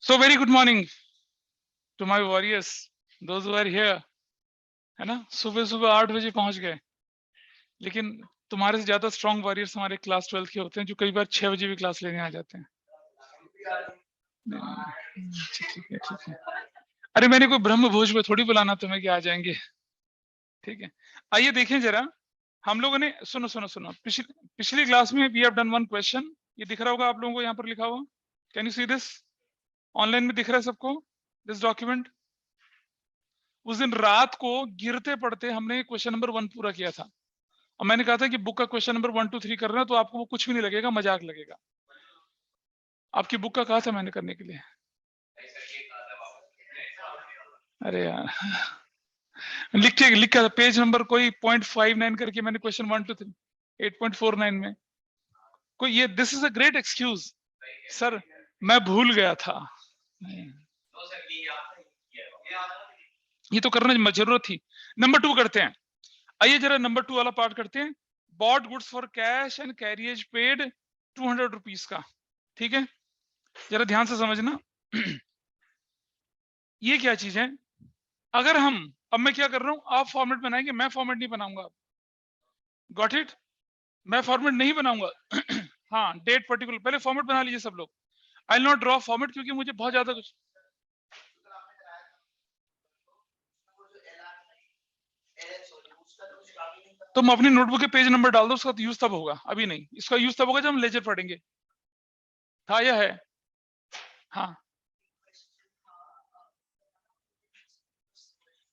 So very good morning to my warriors, those who are here, है ना। सुबह सुबह 8 बजे पहुंच गए, लेकिन तुम्हारे से ज्यादा स्ट्रॉन्ग वॉरियर्स हमारे क्लास 12 के होते हैं, जो कई बार 6 बजे भी क्लास लेने आ जाते हैं। ठीक है। अरे मैंने कोई ब्रह्म भोज में थोड़ी बुलाना तुम्हें कि आ जाएंगे। ठीक है, आइए देखें जरा। हम लोगों ने सुनो सुनो सुनो पिछली क्लास में we have done one question. ये दिख रहा होगा आप लोगों को, यहाँ पर लिखा हुआ। Can you see this? Online में दिख रहा है सबको दिस डॉक्यूमेंट? उस दिन रात को गिरते पड़ते हमने क्वेश्चन नंबर 1 पूरा किया था, और मैंने कहा था कि बुक का क्वेश्चन नंबर 1 2 3 कर रहे हो तो आपको वो कुछ भी नहीं लगेगा, मजाक लगेगा। आपकी बुक का कहा था मैंने करने के लिए। अरे यार, लिखा था पेज नंबर कोई 0.59 करके मैंने क्वेश्चन 1 2 3 8.49 में कोई ये this is a great excuse sir, मैं भूल गया था। ये तो करने जरूरत थी। नंबर 2 करते हैं। आइए जरा नंबर 2 वाला पार्ट करते हैं। Bought goods for cash and carriage paid 200 rupees का। ठीक है, जरा ध्यान से समझना। ये क्या चीज है? अगर हम, अब मैं क्या कर रहा हूं, आप फॉर्मेट बनाएंगे, मैं फॉर्मेट नहीं बनाऊंगा। Got it? मैं फॉर्मेट नहीं बनाऊंगा। हाँ, डेट पर्टिकुलर पहले फॉर्मेट बना लीजिए सब लोग। I will not draw format, क्योंकि मुझे बहुत ज्यादा कुछ। तुम अपनी नोटबुक के पेज नंबर डाल दो, उसका यूज तब होगा, अभी नहीं। इसका यूज तब होगा जब हम लेजर पढ़ेंगे। था या है? हाँ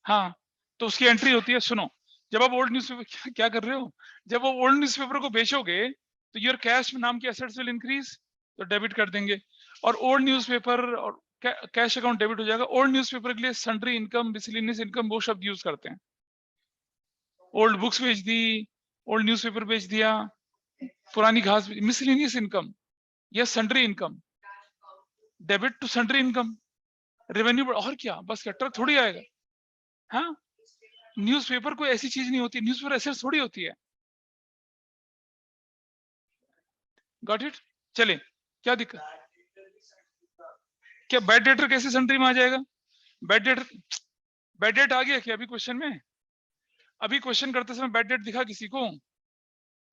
हाँ, तो उसकी एंट्री होती है। सुनो, जब आप ओल्ड न्यूज़पेपर क्या कर रहे हो, जब वो ओल्ड न्यूज़पेपर को बेचोगे तो योर कैश नाम की एसेट्स विल इंक्रीज, तो डेबिट कर देंगे। और ओल्ड न्यूज़पेपर और कैश अकाउंट डेबिट हो जाएगा। ओल्ड न्यूज़पेपर के लिए सन्ड्री इनकम, मिसलेनियस इनकम, वो शब्द यूज करते हैं। ओल्ड बुक्स बेच दी, ओल्ड न्यूज़पेपर बेच दिया, पुरानी घास, मिसलेनियस इनकम या sundry income, debit to sundry income, revenue. और क्या, बस क्या ट्रक थोड़ी आएगा? हाँ, न्यूज़पेपर कोई ऐसी चीज नहीं होती, न्यूज़पेपर एसेट्स थोड़ी होती है। Got it? चले, क्या दिक्कत? क्या बैड डेटर कैसे सन्ड्री में आ जाएगा? बैड डेट आ गया क्या अभी क्वेश्चन में? अभी क्वेश्चन करते समय बैड डेट दिखा किसी को?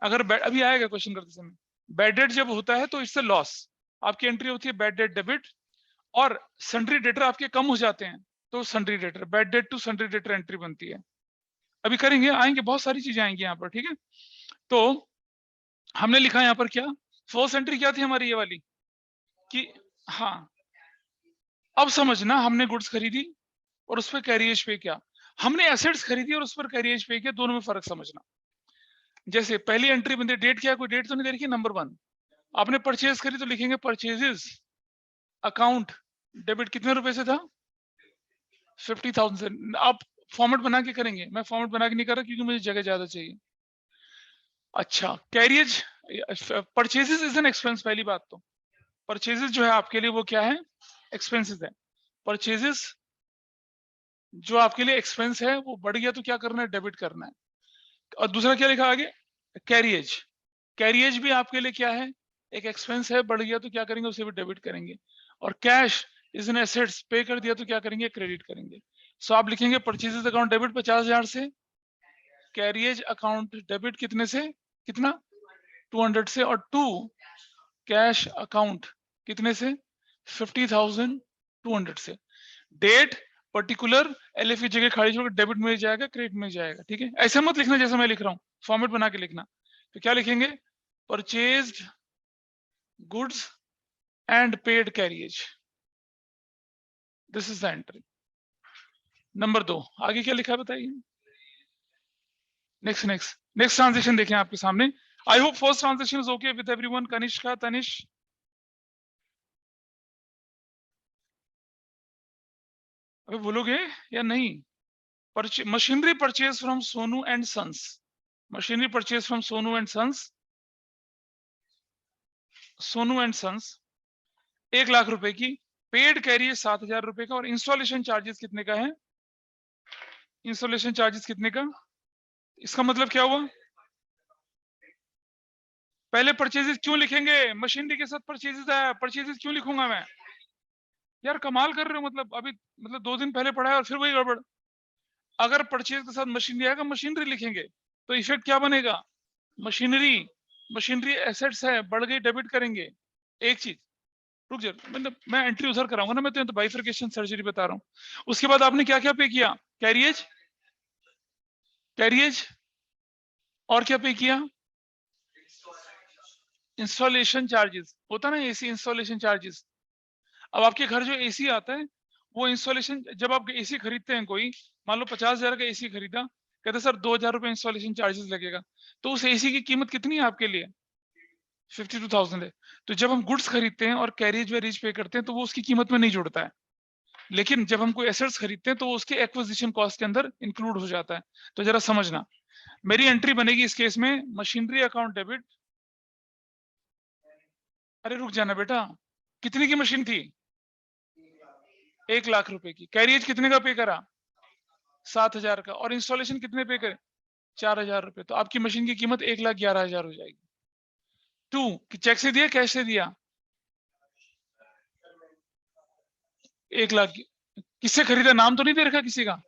अगर अभी आएगा क्वेश्चन करते समय। बैड डेट जब होता है तो इससे लॉस, आपकी एंट्री होती है बैड डेट डेबिट, और सन्ड्री डेटर आपके कम हो जाते हैं तो sundry debtor, bad debt to sundry debtor entry बनती है। अभी करेंगे, आएंगे, बहुत सारी चीजें आएंगी यहाँ पर। ठीक है, तो हमने लिखा यहाँ पर क्या, फर्स्ट एंट्री क्या थी हमारी ये वाली कि, हाँ अब समझना, हमने गुड्स खरीदी और उस पर कैरियज पे किया, हमने एसेट्स खरीदी और उस पर कैरियज पे किया, दोनों में फर्क समझना। जैसे पहली एंट्री बनती है, डेट क्या, कोई डेट तो नहीं दे रखी। नंबर 1, आपने परचेज करी तो लिखेंगे परचेजेस अकाउंट डेबिट कितने रुपए से था? 50,000। आप फॉर्मेट बना के करेंगे, मैं फॉर्मेट बना के नहीं कर रहा क्योंकि मुझे जगह ज्यादा चाहिए। अच्छा, carriage, purchases is an expense. पहली बात तो परचेजेस जो है आपके लिए वो क्या है? एक्सपेंसेस है। परचेजेस जो आपके लिए एक्सपेंस है वो बढ़ गया तो क्या करना है? डेबिट करना है। और दूसरा क्या लिखा आगे? कैरियज। कैरियज भी आपके लिए क्या है? एक एक्सपेंस है, बढ़ गया तो क्या करेंगे? उसे भी डेबिट करेंगे। और कैश इज एन एसेट्स, पे कर दिया तो क्या करेंगे? क्रेडिट करेंगे। सो आप लिखेंगे परचेजेस अकाउंट डेबिट 50,000 से, कैरियज अकाउंट डेबिट कितने से? कितना? 200 से। और 2 कैश अकाउंट कितने से? 50,200 से। डेट पर्टिकुलर, एलएफ की जगह खाली छोड़ डेबिट में जाएगा, क्रेडिट में जाएगा। ठीक है, ऐसे मत लिखना जैसे मैं लिख रहा हूँ, फॉर्मेट बना के लिखना। तो क्या लिखेंगे? Purchased goods and paid carriage, this is the entry. Number 2, आगे क्या लिखा है बताइए? नेक्स्ट ट्रांजेक्शन देखें आपके सामने। I hope first transaction is okay with everyone. Kanishka, Tanish, अभी बोलोगे या नहीं? Machinery purchase from Sonu and sons, machinery purchase from Sonu and sons, Sonu and sons 1 lakh रुपए की, पेड कैरियर 7,000 रुपए का, और इंस्टॉलेशन चार्जेस कितने का है? इंस्टॉलेशन चार्जेस कितने का? इसका मतलब क्या हुआ? पहले परचेजेस क्यों लिखेंगे? मशीनरी के साथ परचेजेस है, परचेजेस क्यों लिखूंगा मैं? यार कमाल कर रहे हो, मतलब अभी मतलब 2 दिन पहले पढ़ा है और फिर वही गड़बड़। अगर परचेज के साथ मशीनरी आएगा, मशीनरी लिखेंगे तो इफेक्ट क्या बनेगा? मशीनरी एसेट्स है, बढ़ गई, डेबिट करेंगे। एक चीज, रुक जा, मतलब मैं एंट्री उधर कराऊंगा ना, मैं तो बाइफरकेशन सर्जरी बता रहा हूँ। उसके बाद आपने क्या क्या पे किया? कैरियज और क्या पे किया? इंस्टॉलेशन चार्जेस, होता ना एसी इंस्टॉलेशन चार्जेस। अब आपके घर जो एसी आता है, वो इंस्टॉलेशन, जब आप एसी खरीदते हैं, कोई मान लो 50,000 का एसी खरीदा, कहते सर 2,000 रुपए इंस्टॉलेशन चार्जेस लगेगा, तो उस एसी की कीमत कितनी है आपके लिए? 52,000 है। तो जब हम गुड्स खरीदते हैं और कैरिज वेरिज पे करते हैं, तो वो उसकी कीमत में नहीं जुड़ता है। लेकिन जब हम कोई एसेट्स खरीदते हैं, तो वो उसके एक्विजिशन कॉस्ट के अंदर इंक्लूड हो जाता है। तो जरा समझना, मेरी एंट्री बनेगी इस केस में, मशीनरी अकाउंट डेबिट। अरे रुक जाना बेटा, कितने की मशीन थी? 1 लाख रुपए की। कैरियज कितने का पे करा? 7,000 का। और इंस्टॉलेशन कितने पे करे? 4,000 रुपए। तो आपकी मशीन की कीमत 1,11,000 हो जाएगी। टू, चेक से दिया, कैश से दिया? 1 लाख। किससे खरीदा? नाम तो नहीं दे रखा किसी का?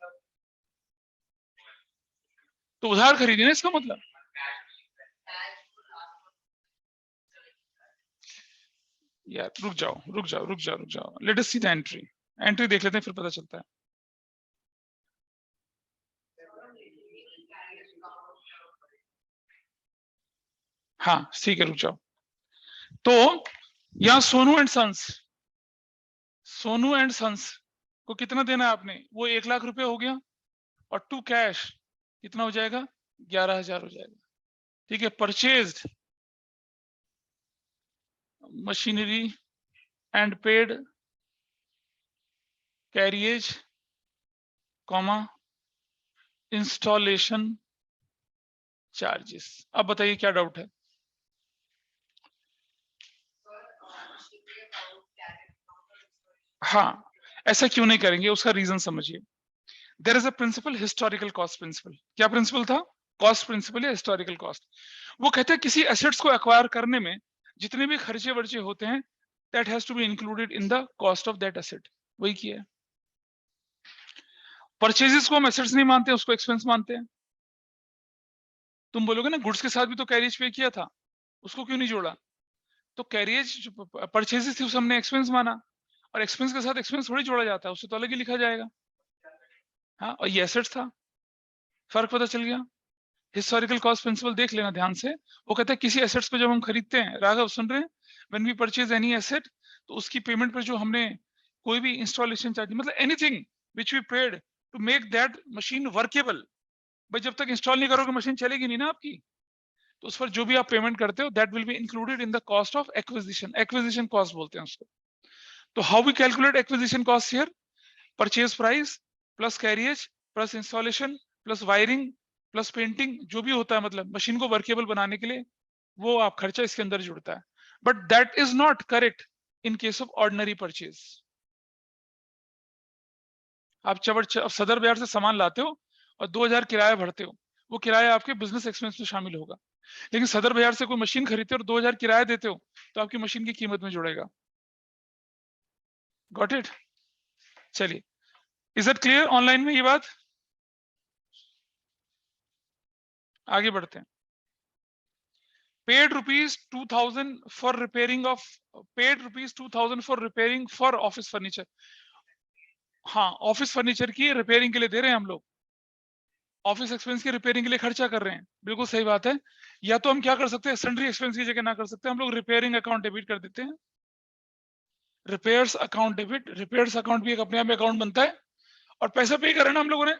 तो उधार खरीदी ना, इसका मतलब। यार रुक जाओ, रुक जाओ, let us see the entry. Entry देख लेते हैं, फिर पता चलता है। हाँ ठीक है, रुक जाओ। तो यहाँ सोनू एंड सन्स को कितना देना है आपने? वो 1 लाख रुपए हो गया, और टू कैश कितना हो जाएगा? 11,000 हो जाएगा। ठीक है, purchased machinery and paid carriage, comma, installation charges. अब बताइए क्या डाउट है? हाँ, ऐसा क्यों नहीं करेंगे, उसका रीजन समझिए। There is a principle, historical cost principle. क्या प्रिंसिपल था? कॉस्ट प्रिंसिपल या हिस्टोरिकल कॉस्ट। वो कहते हैं किसी एसेट्स को एक्वायर करने में जितने भी खर्चे वर्चे होते हैं, that has to be included in the cost of that asset. वही किया है। परचेजेस को हम एसेट्स नहीं मानते, उसको एक्सपेंस मानते हैं। तुम बोलोगे ना गुड्स के साथ भी तो कैरिज पे किया था, उसको क्यों नहीं जोड़ा? तो कैरिज परचेजेस थी, उसे हमने एक्सपेंस माना, और एक्सपेंस के साथ एक्सपेंस थोड़ी जोड़ा जाता है, उससे तो अलग ही लिखा जाएगा। हाँ, और ये एसेट्स था, फर्क पता चल गया। हिस्टोरिकल कॉस्ट प्रिंसिपल देख लेना ध्यान से। वो कहता है किसी एसेट्स को जब हम खरीदते हैं, राघव सुन रहे हैं, when we purchase any asset, तो उसकी पेमेंट पर जो हमने कोई भी इंस्टॉलेशन चार्ज, मतलब anything which we paid to make that machine workable, भाई जब तक इंस्टॉल नहीं करोगे मशीन चलेगी नहीं ना आपकी। तो उस पर जो भी आप पेमेंट करते हो, that will be included in the cost of acquisition. Acquisition cost बोलते हैं उसको। तो how we calculate acquisition cost here? Purchase price plus carriage plus installation plus wiring plus painting, जो भी होता है, मतलब मशीन को वर्केबल बनाने के लिए वो आप खर्चा इसके अंदर जुड़ता है। But that is not correct in case of ordinary purchase. आप सदर बाजार से सामान लाते हो और 2,000 किराया भरते हो, वो किराया आपके बिजनेस एक्सपेंस में शामिल होगा। लेकिन सदर बाजार से कोई मशीन खरीदते हो और 2,000 किराया देते हो, तो आपकी मशीन की कीमत में जुड़ेगा। Got it? चलिए, इज इट क्लियर ऑनलाइन में ये बात? आगे बढ़ते हैं। Paid rupees 2,000 for repairing of, paid rupees 2,000 for repairing for office furniture. हाँ, ऑफिस फर्नीचर की रिपेयरिंग के लिए दे रहे हैं हम लोग, ऑफिस एक्सपेंस की रिपेयरिंग के लिए खर्चा कर रहे हैं, बिल्कुल सही बात है। या तो हम क्या कर सकते हैं, सन्ड्री एक्सपेंस की जगह ना कर सकते, हम लोग रिपेयरिंग अकाउंट डेबिट कर देते हैं। Repairs account debit, repairs account भी एक अपने आप में अकाउंट बनता है, और पैसा पे करा ना हम लोगों ने।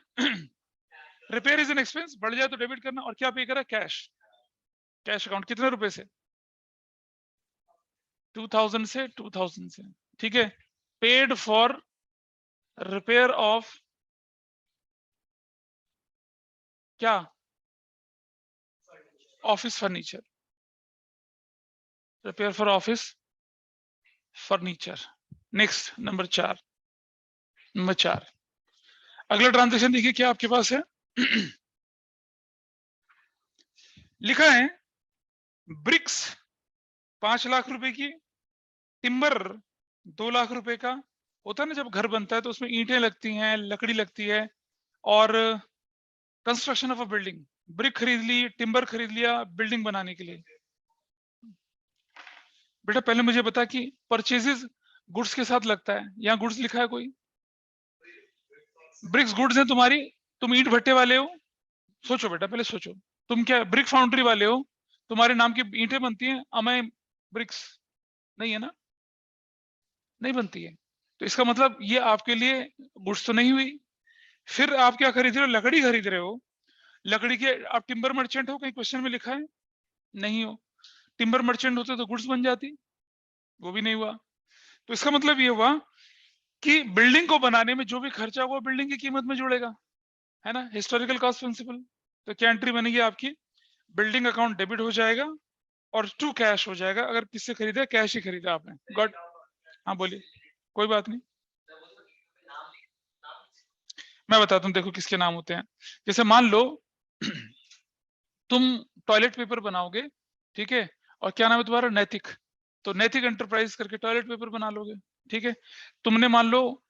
रिपेयर इज एन एक्सपेंस, बढ़ जाए तो डेबिट करना, और क्या पे करा? कैश। कैश अकाउंट कितने रुपए से? 2,000 से, 2,000 से। ठीक है, पेड फॉर रिपेयर ऑफ क्या? Office furniture. Repair for office furniture. Next, number 4। अगला ट्रांजेक्शन देखिए क्या आपके पास है। लिखा है ब्रिक्स 5 लाख रुपए की, टिम्बर 2 लाख रुपए का, होता है ना, जब घर बनता है तो उसमें ईंटें लगती हैं, लकड़ी लगती है, और construction of a building, brick खरीद ली, टिम्बर खरीद लिया बिल्डिंग बनाने के लिए। बेटा पहले मुझे बता कि परचेजेस गुड्स के साथ लगता है, यहाँ गुड्स लिखा है कोई? ब्रिक्स गुड्स है तुम्हारी, तुम ईंट भट्टे वाले हो, सोचो बेटा पहले सोचो, तुम क्या ब्रिक फाउंड्री वाले हो, तुम्हारे नाम की ईंटें बनती हैं, अमय ब्रिक्स? नहीं है ना, नहीं बनती है। तो इसका मतलब ये आपके लिए गुड्स तो नहीं हुई। फिर आप क्या खरीद रहे हो? लकड़ी खरीद रहे हो। लकड़ी के आप टिम्बर मर्चेंट हो, कहीं क्वेश्चन में लिखा है? नहीं हो। टिम्बर मर्चेंट होते तो गुड्स बन जाती, वो भी नहीं हुआ। तो इसका मतलब ये हुआ कि बिल्डिंग को बनाने में जो भी खर्चा हुआ बिल्डिंग की कीमत में जुड़ेगा, है ना, हिस्टोरिकल कॉस्ट प्रिंसिपल। तो क्या एंट्री बनेगी आपकी? बिल्डिंग अकाउंट डेबिट हो जाएगा और टू कैश हो जाएगा, अगर किससे खरीदा, कैश ही खरीदा आपने। गॉट? हाँ बोलिए, कोई बात नहीं, मैं बताता हूँ, देखो किसके नाम होते हैं। जैसे मान लो तुम टॉयलेट पेपर बनाओगे, ठीक है, और क्या नाम है तुम्हारा? नैतिक। तो नैतिक एंटरप्राइज करके टॉयलेट पेपर बना लोगे, ठीक है। तुमने मान लो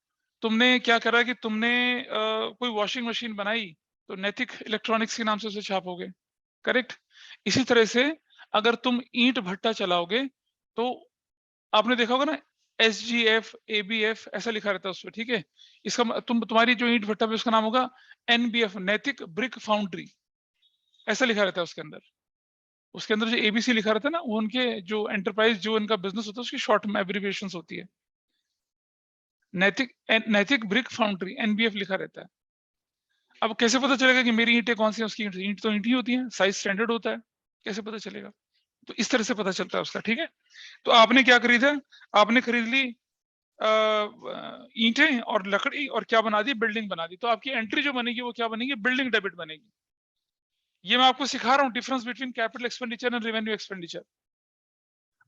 तुमने क्या करा कि तुमने कोई वॉशिंग मशीन बनाई, तो नैतिक इलेक्ट्रॉनिक्स के नाम से उसे छापोगे, करेक्ट। इसी तरह से अगर तुम ईंट भट्टा चलाओगे, तो आपने देखा होगा ना, SGF ABF ऐसा लिखा रहता है उसमें, ठीक है। इसका तुम्हारी जो ईंट भट्टा पे उसका नाम होगा NBF, नैतिक ब्रिक फाउंड्री, ऐसा लिखा रहता है उसके अंदर। उसके अंदर जो ABC लिखा रहता है ना, वो उनके जो एंटरप्राइज, जो उनका बिजनेस होता है, उसकी शॉर्ट में एब्रिविएशंस होती है। नैतिक नैतिक ब्रिक फाउंड्री NBF लिखा रहता है। अब कैसे पता चलेगा कि मेरी ईंटें कौन सी हैं? उसकी ईंट तो ईंट ही होती है, साइज स्टैंडर्ड होता है, कैसे पता चलेगा? तो इस तरह से पता चलता है उसका, ठीक है। तो आपने क्या खरीदा? आपने खरीद ली ईंटें और लकड़ी, और क्या बना दी? बिल्डिंग बना दी। तो आपकी एंट्री जो बनेगी वो क्या बनेगी? बिल्डिंग डेबिट बनेगी। ये मैं आपको सिखा रहा हूँ difference between capital expenditure and revenue expenditure.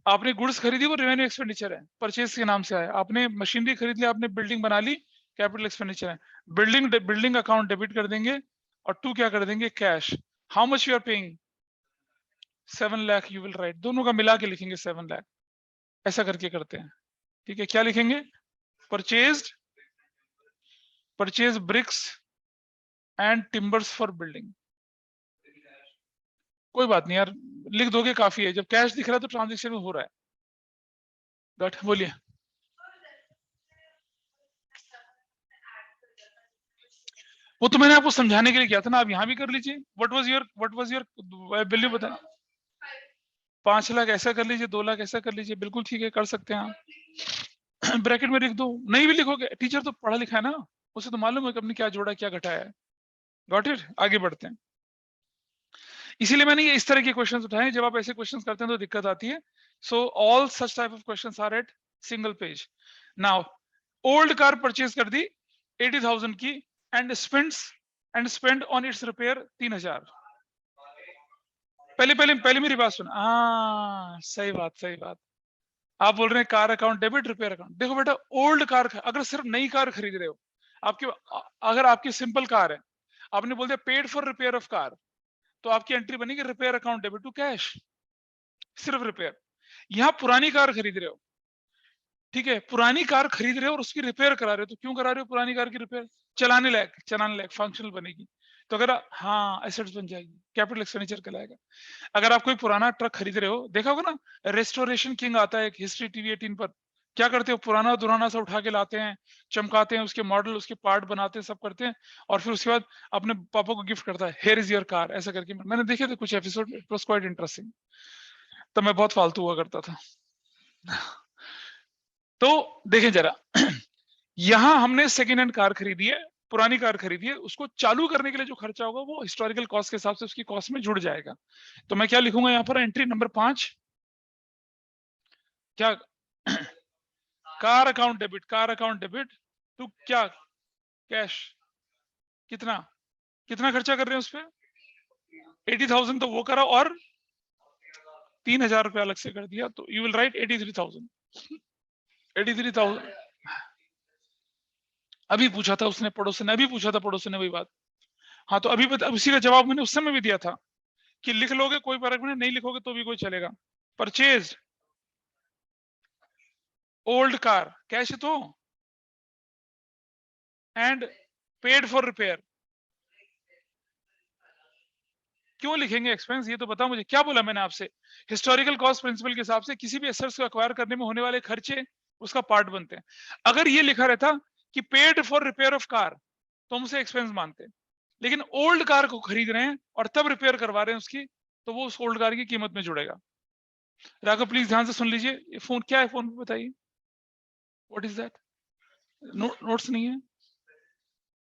आपने गुड्स खरीदी, वो रेवेन्यू एक्सपेंडिचर है, परचेज के नाम से आया। आपने मशीनरी खरीद ली, आपने बिल्डिंग बना ली, कैपिटल एक्सपेंडिचर है। बिल्डिंग अकाउंट डेबिट कर देंगे, और टू क्या कर देंगे? Cash. How much you are paying? 7 lakh you will write, दोनों का मिला के लिखेंगे 7 लाख, ऐसा करके करते हैं, ठीक है। क्या लिखेंगे? Purchase bricks and timbers for building. कोई बात नहीं यार, लिख दोगे काफी है, जब कैश दिख रहा है तो ट्रांजेक्शन हो रहा है। गॉट? बोलिए। वो तो मैंने आपको समझाने के लिए किया था ना, आप यहाँ भी कर लीजिए। व्हाट वाज योर बिल्ली बता? 5 लाख ऐसा कर लीजिए, 2 लाख ऐसा कर लीजिए, बिल्कुल ठीक है, कर सकते हैं आप। ब्रैकेट में लिख दो, नहीं भी लिखोगे, टीचर तो पढ़ा लिखा है ना, उसे तो मालूम है कि अपने क्या जोड़ा क्या घटाया है। Got it? आगे बढ़ते हैं। इसीलिए मैंने ये इस तरह के क्वेश्चंस उठाए हैं, जब आप ऐसे क्वेश्चंस करते हैं तो दिक्कत आती है। So all such type of questions are at single page. Now old car purchase कर दी 80,000 की, and spend on its repair 3,000। पहले पहले पहले मेरी बात सुना। हाँ सही बात, सही बात। आप बोल रहे हैं car account debit, repair account. देखो बेटा, ओल्ड कार, अगर सिर्फ नई कार खरीद रहे हो, आपके अगर आपकी सिंपल कार है, आपने बोल दिया paid for repair of car, तो आपकी एंट्री बनेगी repair account debit to cash, सिर्फ रिपेयर। यहाँ पुरानी कार खरीद रहे हो, ठीक है, पुरानी कार खरीद रहे हो और उसकी रिपेयर करा रहे हो, तो क्यों करा रहे हो पुरानी कार की रिपेयर? चलाने लायक फंक्शनल बनेगी, तो अगर हाँ एसेट्स बन जाएगी, कैपिटल एक्सपेंडिचर कहलाएगा। अगर आप कोई पुराना ट्रक खरीद रहे हो, देखा होगा ना, रेस्टोरेशन किंग आता है एक, हिस्ट्री टीवी 18 पर। क्या करते हो? पुराना दुराना सा उठा के लाते हैं, चमकाते हैं, उसके मॉडल, उसके पार्ट बनाते हैं, सब करते हैं, और फिर उसके बाद अपने पापा को गिफ्ट करता है, हेयर इज योर कार, ऐसा करके। मैंने देखे थे कुछ episode, it was quite interesting. तब मैं बहुत फालतू हुआ करता था। तो देखें जरा, यहां हमने सेकेंड हैंड कार खरीदी है, पुरानी कार खरीदी है, उसको चालू करने के लिए जो खर्चा होगा वो हिस्टोरिकल कॉस्ट के हिसाब से उसकी कॉस्ट में जुड़ जाएगा। तो मैं क्या लिखूंगा यहाँ पर? एंट्री नंबर 5, क्या? कार अकाउंट डेबिट टू क्या? कैश। कितना कितना खर्चा कर रहे हैं उस पर? 80,000 तो वो करा, और 3,000 रुपया अलग से कर दिया, तो यू विल राइट 83,000। 83,000 अभी पूछा था उसने, पड़ोसी ने अभी पूछा था, पड़ोसी ने वही बात। हाँ तो अभी उसी का जवाब मैंने उस समय भी दिया था कि लिख लोगे कोई फर्क नहीं लिखोगे तो भी कोई चलेगा। परचेज ओल्ड कार, कैश है तो एंड पेड फॉर रिपेयर। क्यों लिखेंगे एक्सपेंस, ये तो बताओ मुझे। क्या बोला मैंने आपसे, हिस्टोरिकल कॉस्ट प्रिंसिपल के हिसाब से किसी भी एसेट्स को एक्वायर करने में होने वाले खर्चे उसका पार्ट बनते हैं। अगर ये लिखा रहता कि paid for repair of car तो हम उसे एक्सपेंस मानते हैं, लेकिन ओल्ड कार को खरीद रहे हैं और तब रिपेयर करवा रहे हैं उसकी, तो वो उस ओल्ड कार की कीमत में जुड़ेगा। राघव प्लीज ध्यान से सुन लीजिए। ये फोन क्या है, फोन पे बताइए, व्हाट इज दैट? नोट्स नहीं है?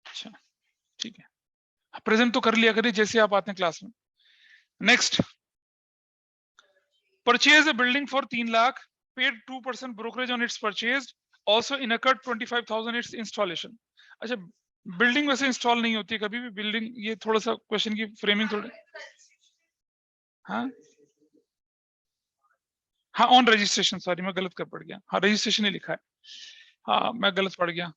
अच्छा ठीक है, प्रेजेंट तो कर लिया करिए जैसे आप आते हैं क्लास में। Next, purchase a building for 3 lakh, paid 2% brokerage on it's purchase, also incurred 25,000 it's installation. अच्छा, बिल्डिंग वैसे इंस्टॉल नहीं होती कभी भी बिल्डिंग, ये थोड़ा सा क्वेश्चन की फ्रेमिंग थोड़ी, हाँ हाँ ऑन रजिस्ट्रेशन, सॉरी मैं गलत कर पड़ गया, हाँ रजिस्ट्रेशन ही लिखा है, हाँ मैं गलत पड़ गया,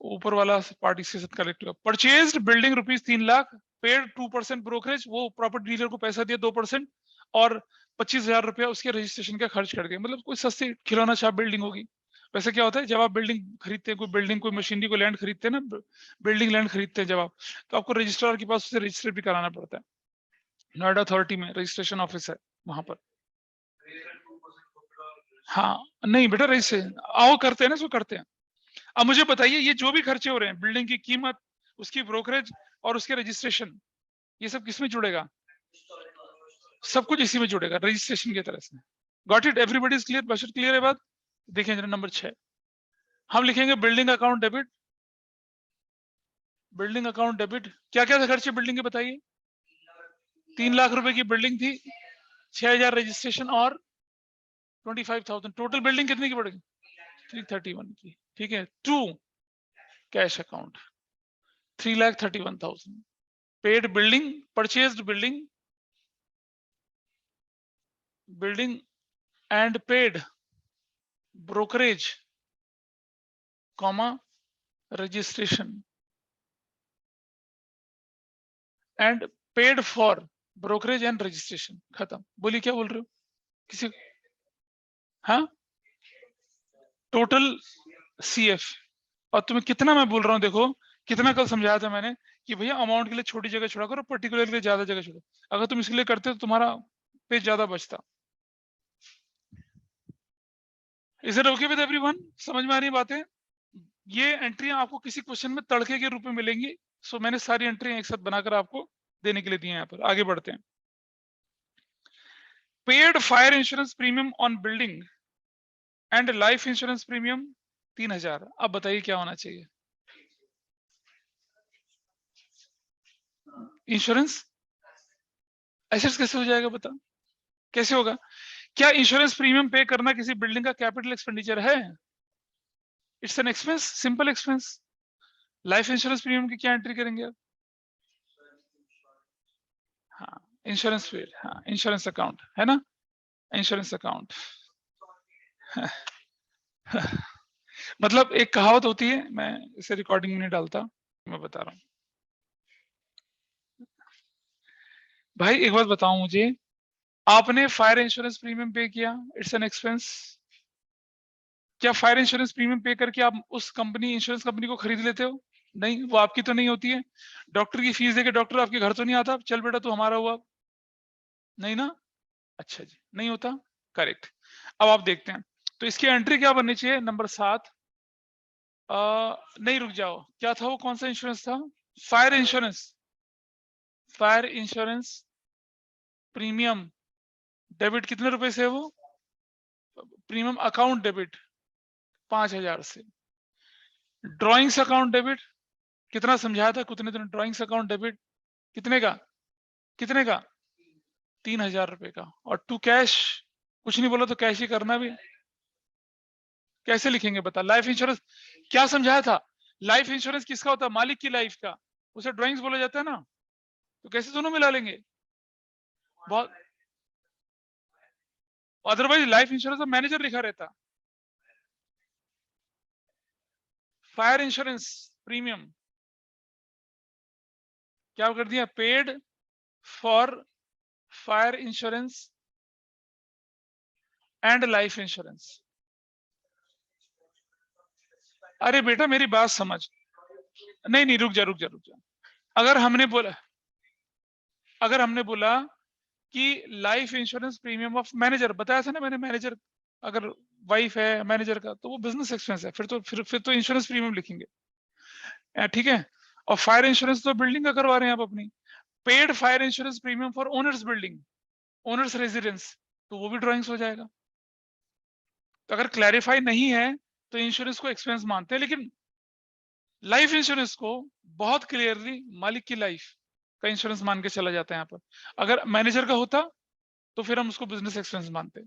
ऊपर वाला पार्टी से कलेक्ट हुआ। Purchased building ₹3 lakh, paid 2% brokerage, वो प्रॉपर्टी डीलर को पैसा दिया 2%, और 25,000 रुपया उसके रजिस्ट्रेशन का खर्च कर गए। मतलब कोई सस्ती खिलौना छाप बिल्डिंग होगी। वैसे क्या होता है, जब आप बिल्डिंग खरीदते हैं, कोई बिल्डिंग कोई मशीनरी को लैंड खरीदते हैं ना, बिल्डिंग लैंड खरीदते हैं जब आप, तो आपको रजिस्ट्रार के पास उसे रजिस्टर भी कराना पड़ता है। नोएडा अथॉरिटी में रजिस्ट्रेशन ऑफिस है वहां पर। हाँ नहीं बेटा, रजिस्ट्रेशन आओ करते हैं ना, इसको करते हैं। अब मुझे बताइए, ये जो भी खर्चे हो रहे हैं, बिल्डिंग की कीमत, उसकी ब्रोकरेज और उसके रजिस्ट्रेशन, ये सब किसमें जुड़ेगा? सब कुछ इसी में जुड़ेगा, रजिस्ट्रेशन की तरह से। Got it? Everybody is clear? Bashar clear है बात? देखें जरा नंबर 6, हम लिखेंगे building account debit. Building account debit, क्या क्या था खर्चे बिल्डिंग के बताइए? 3 लाख रुपए की बिल्डिंग थी, 6,000 रजिस्ट्रेशन और 25,000, टोटल बिल्डिंग कितने की पड़ेगी? 331 की, ठीक है। 2 cash account 3,31,000, paid building, purchased building and paid brokerage, comma registration and paid for brokerage and registration। खत्म। बोलिए क्या बोल रहे हो किसी? हाँ टोटल CF। और तुम्हें कितना मैं बोल रहा हूँ, देखो कितना कल समझाया था मैंने कि भैया अमाउंट के लिए छोटी जगह छोड़ा करो, पर्टिकुलर के लिए ज्यादा जगह छोड़ो। अगर तुम इसके लिए करते तो तुम्हारा पेज ज्यादा बचता। Is it okay with everyone? समझ में आ रही बातें? ये एंट्रियां आपको किसी क्वेश्चन में तड़के के रूप में मिलेंगी। सो मैंने सारी एंट्री एक साथ बनाकर आपको देने के लिए दी है। यहाँ पर आगे बढ़ते हैं। Paid fire insurance premium on building and life insurance premium 3,000। अब बताइए क्या होना चाहिए? इंश्योरेंस एसेट्स कैसे हो जाएगा, बता कैसे होगा? क्या इंश्योरेंस प्रीमियम पे करना किसी बिल्डिंग का कैपिटल एक्सपेंडिचर है? It's an expense, simple expense. Life insurance premium की क्या एंट्री करेंगे आप? हाँ इंश्योरेंस पेड, हाँ इंश्योरेंस अकाउंट है ना, इंश्योरेंस अकाउंट। मतलब एक कहावत होती है, मैं इसे रिकॉर्डिंग में नहीं डालता, मैं बता रहा हूँ। भाई एक बात बताओ मुझे, आपने फायर इंश्योरेंस प्रीमियम पे किया, इट्स एन एक्सपेंस। क्या फायर इंश्योरेंस प्रीमियम पे करके आप उस कंपनी, इंश्योरेंस कंपनी को खरीद लेते हो? नहीं, वो आपकी तो नहीं होती है। डॉक्टर की फीस देके डॉक्टर आपके घर तो नहीं आता, चल बेटा तू हमारा हुआ, नहीं ना? अच्छा जी, नहीं होता, करेक्ट। अब आप देखते हैं, तो इसकी एंट्री क्या बननी चाहिए? नंबर 7। नहीं रुक जाओ, क्या था वो, कौन सा इंश्योरेंस था? Fire insurance, fire insurance premium debit कितने रुपए से है वो? प्रीमियम अकाउंट डेबिट 5,000 से। ड्रॉइंग्स अकाउंट डेबिट कितना समझाया था कितने दिन? ड्रॉइंग्स अकाउंट डेबिट कितने का? कितने का? 3,000 रुपए का। और टू कैश, कुछ नहीं बोला तो कैश ही करना भी। कैसे लिखेंगे बता? लाइफ इंश्योरेंस क्या समझाया था? लाइफ इंश्योरेंस किसका होता है? मालिक की लाइफ का, उसे ड्रॉइंग्स बोला जाता है ना, तो कैसे दोनों मिला लेंगे? बहुत, अदरवाइज लाइफ इंश्योरेंस का मैनेजर लिखा रहता। फायर इंश्योरेंस प्रीमियम क्या कर दिया? Paid for fire insurance and life insurance. अरे बेटा मेरी बात समझ, नहीं, रुक जा। अगर हमने बोला कि life insurance premium of manager, बताया था ना मैंने, मैनेजर अगर वाइफ है मैनेजर का तो वो बिजनेस एक्सपेंस है, फिर तो इंश्योरेंस प्रीमियम लिखेंगे, ठीक है। और फायर इंश्योरेंस तो बिल्डिंग का करवा रहे हैं आप अपनी, paid fire insurance premium for owners building, owners residence, तो वो भी ड्राइंग्स हो जाएगा। तो अगर क्लैरिफाई नहीं है तो इंश्योरेंस को एक्सपेंस मानते हैं, लेकिन लाइफ इंश्योरेंस को बहुत क्लियरली मालिक की लाइफ का इंश्योरेंस मान के चला जाता है यहाँ पर। अगर मैनेजर का होता तो फिर हम उसको बिजनेस एक्सपेंस मानते।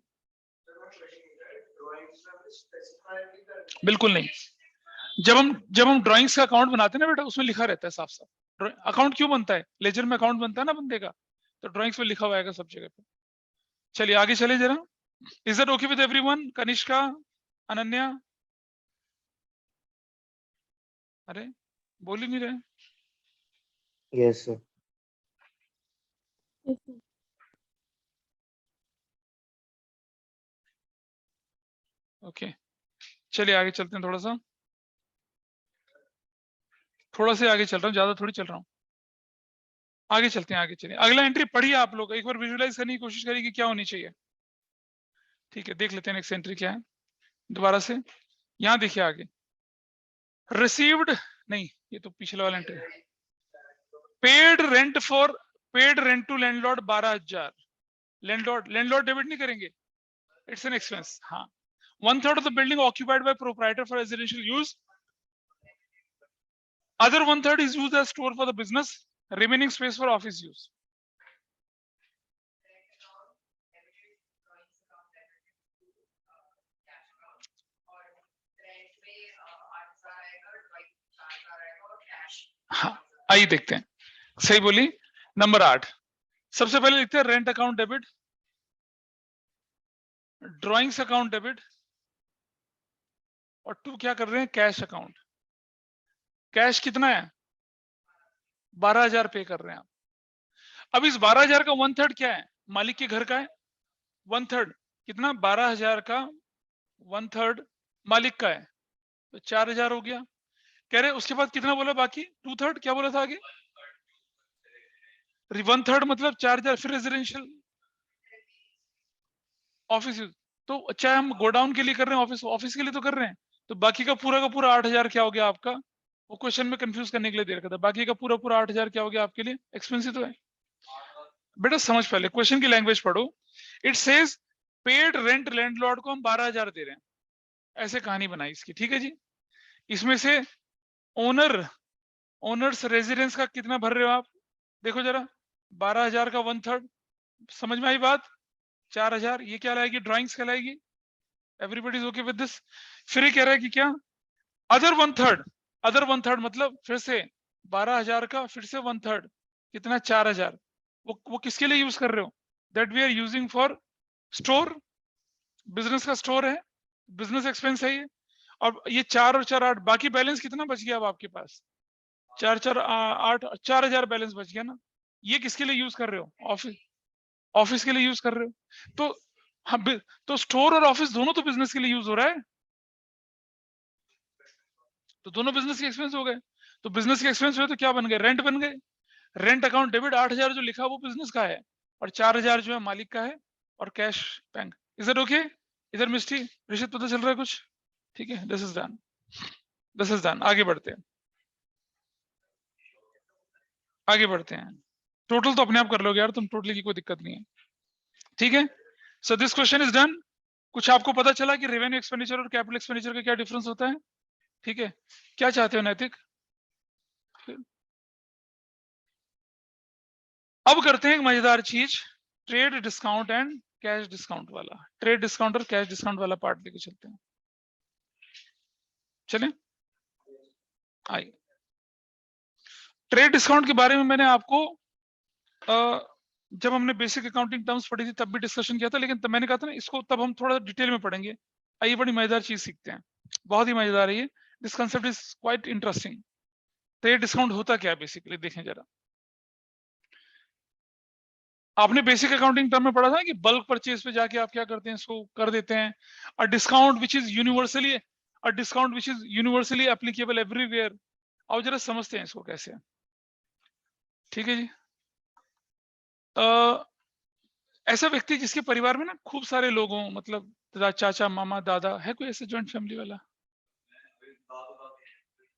बिल्कुल नहीं, जब हम ड्राइंग्स का अकाउंट बनाते हैं ना बेटा, उसमें लिखा रहता है साफ साफ। अकाउंट क्यों बनता है, लेजर में अकाउंट बनता है ना बंदे का, तो ड्राइंग्स में लिखा हुआ है सब जगह पे। चलिए आगे चले जरा। Is that okay with everyone? Kanishka, Ananya, अरे बोल ही नहीं रहे। Yes sir. ओके चलिए आगे चलते हैं, थोड़ा सा आगे चल रहा हूँ, ज्यादा थोड़ी चल रहा हूँ। आगे चलते हैं, आगे चलिए। अगला एंट्री पढ़िए आप लोग, एक बार विजुअलाइज करने की कोशिश करिए कि क्या होनी चाहिए। ठीक है, देख लेते हैं नेक्स्ट एंट्री क्या है दोबारा से। यहाँ देखिए आगे, रिसीव्ड नहीं, ये तो पिछला वाला entry. Paid rent to landlord 12,000। Landlord debit नहीं करेंगे, इट्स एन एक्सपेंस। हाँ, 1/3 of the building occupied by proprietor for residential use. Other 1/3 is used as store for the business. Remaining space for office use. हाँ, आइए देखते हैं। सही बोली। Number 8 सबसे पहले लिखते हैं rent account debit, drawings account debit, और 2 क्या कर रहे हैं, कैश अकाउंट। कैश कितना है, 12,000 पे कर रहे हैं आप। अब इस 12,000 का 1/3 क्या है, मालिक के घर का है। 1/3 कितना, 12,000 का 1/3 मालिक का है, तो 4,000 हो गया। कह रहे उसके बाद कितना बोला बाकी, 2/3 क्या बोला था आगे, 1/3 मतलब 4,000, फिर रेजिडेंशियल ऑफिस यूज। तो चाहे हम गोडाउन के लिए कर रहे हैं, ऑफिस के लिए तो कर रहे हैं, तो बाकी का पूरा 8,000 क्या हो गया आपका। वो क्वेश्चन में कंफ्यूज करने के लिए दे रखा था, बाकी का पूरा 8,000 क्या हो गया आपके लिए, एक्सपेंसिव तो है। बेटा समझ, पहले क्वेश्चन की लैंग्वेज पढ़ो। It says paid rent landlord को हम 12,000 दे रहे हैं, ऐसे कहानी बनाई इसकी, ठीक है जी। इसमें से ओनर्स रेजिडेंस का कितना भर रहे हो आप, देखो जरा, 12,000 का 1/3, समझ में आई बात, 4,000, ये क्या लाएगी, ड्राइंग्स क्या लाएगी। Everybody is okay with this. फिर ये कह रहा है कि क्या, अदर 1/3 मतलब फिर से 12,000 का फिर से 1/3 कितना, 4,000, वो किसके लिए यूज कर रहे हो, that we are using for store, business का स्टोर है, बिजनेस एक्सपेंस है ये। और ये 4 और 4 8, बाकी बैलेंस कितना बच गया अब आपके पास, 4 4 8, 4,000 बैलेंस बच गया ना। ये किसके लिए यूज कर रहे हो, ऑफिस के लिए यूज कर रहे हो। तो हम तो स्टोर और ऑफिस दोनों तो बिजनेस के लिए यूज हो रहा है, तो दोनों बिजनेस के एक्सपेंस हो गए। तो बिजनेस के एक्सपेंस हुए तो क्या बन गए, रेंट बन गए। रेंट अकाउंट डेबिट 8,000 जो लिखा वो बिजनेस का है, और 4,000 जो है मालिक का है, और cash bank. Is it okay? इधर मिस्टी रिशित पता चल रहा है कुछ? ठीक है, दिस इज डन। आगे बढ़ते हैं। टोटल तो अपने आप कर लोगे यार तुम, टोटल की कोई दिक्कत नहीं है, ठीक है। So this question is done. कुछ आपको पता चला कि रेवेन्यू एक्सपेंडिचर और कैपिटल एक्सपेंडिचर का क्या डिफरेंस होता है, ठीक है। क्या चाहते हो नैतिक? अब करते हैं एक मजेदार चीज, trade discount and cash discount वाला, ट्रेड डिस्काउंट और कैश डिस्काउंट वाला पार्ट लेके चलते हैं। चलें, आइए। ट्रेड डिस्काउंट के बारे में मैंने आपको जब हमने बेसिक अकाउंटिंग टर्म्स पढ़ी थी तब भी डिस्कशन किया था, लेकिन तब मैंने कहा था ना इसको तब हम थोड़ा डिटेल में पढ़ेंगे। आइए बड़ी मजेदार चीज सीखते हैं, बहुत ही मजेदार है ये, this concept is quite interesting. Trade discount होता क्या है बेसिकली, देखें जरा। आपने बेसिक अकाउंटिंग टर्म में पढ़ा था कि बल्क परचेज पे जाके आप क्या करते हैं, इसको कर देते हैं। अ discount which is universally applicable everywhere, आओ जरा समझते हैं इसको कैसे है। ठीक है जी। ऐसा व्यक्ति जिसके परिवार में ना खूब सारे लोग हों, मतलब चाचा, मामा, दादा, है कोई ऐसे जॉइंट फैमिली वाला?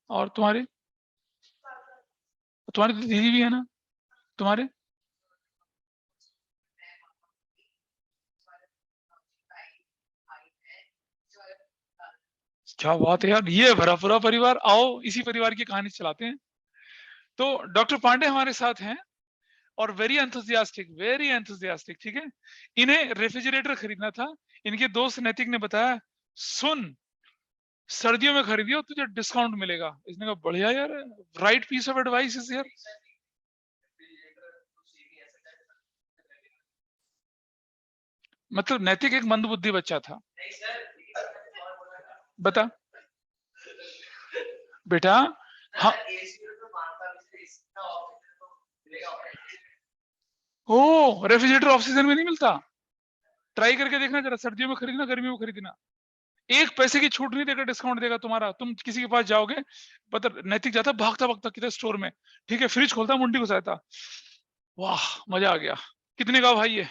और तुम्हारे तुम्हारी तो दीदी भी है ना? तुम्हारे क्या बात है यार, ये भरा पूरा परिवार। आओ इसी परिवार की कहानी चलाते हैं। तो डॉक्टर पांडे हमारे साथ हैं और वेरी एंथुसियास्टिक, ठीक है। इन्हें रेफ्रिजरेटर खरीदना था। इनके दोस्त नैतिक ने बताया, सुन सर्दियों में खरीदियो तुझे डिस्काउंट मिलेगा। इसने कहा बढ़िया यार, right piece of advice is यार। मतलब नैतिक एक मंदबुद्धि बच्चा था। बता बेटा। हाँ, ओ रेफ्रिजरेटर ऑफ सीजन में नहीं मिलता। ट्राई करके देखना जरा, सर्दियों में खरीदना, गर्मियों में खरीदना। एक पैसे की छूट नहीं देगा, डिस्काउंट देगा तुम्हारा। तुम किसी के पास जाओगे, पता नैतिक जाता भागता भागता किधर स्टोर में, ठीक है, फ्रिज खोलता, मुंडी घुसाता, वाह मजा आ गया। कितने का भाई ये?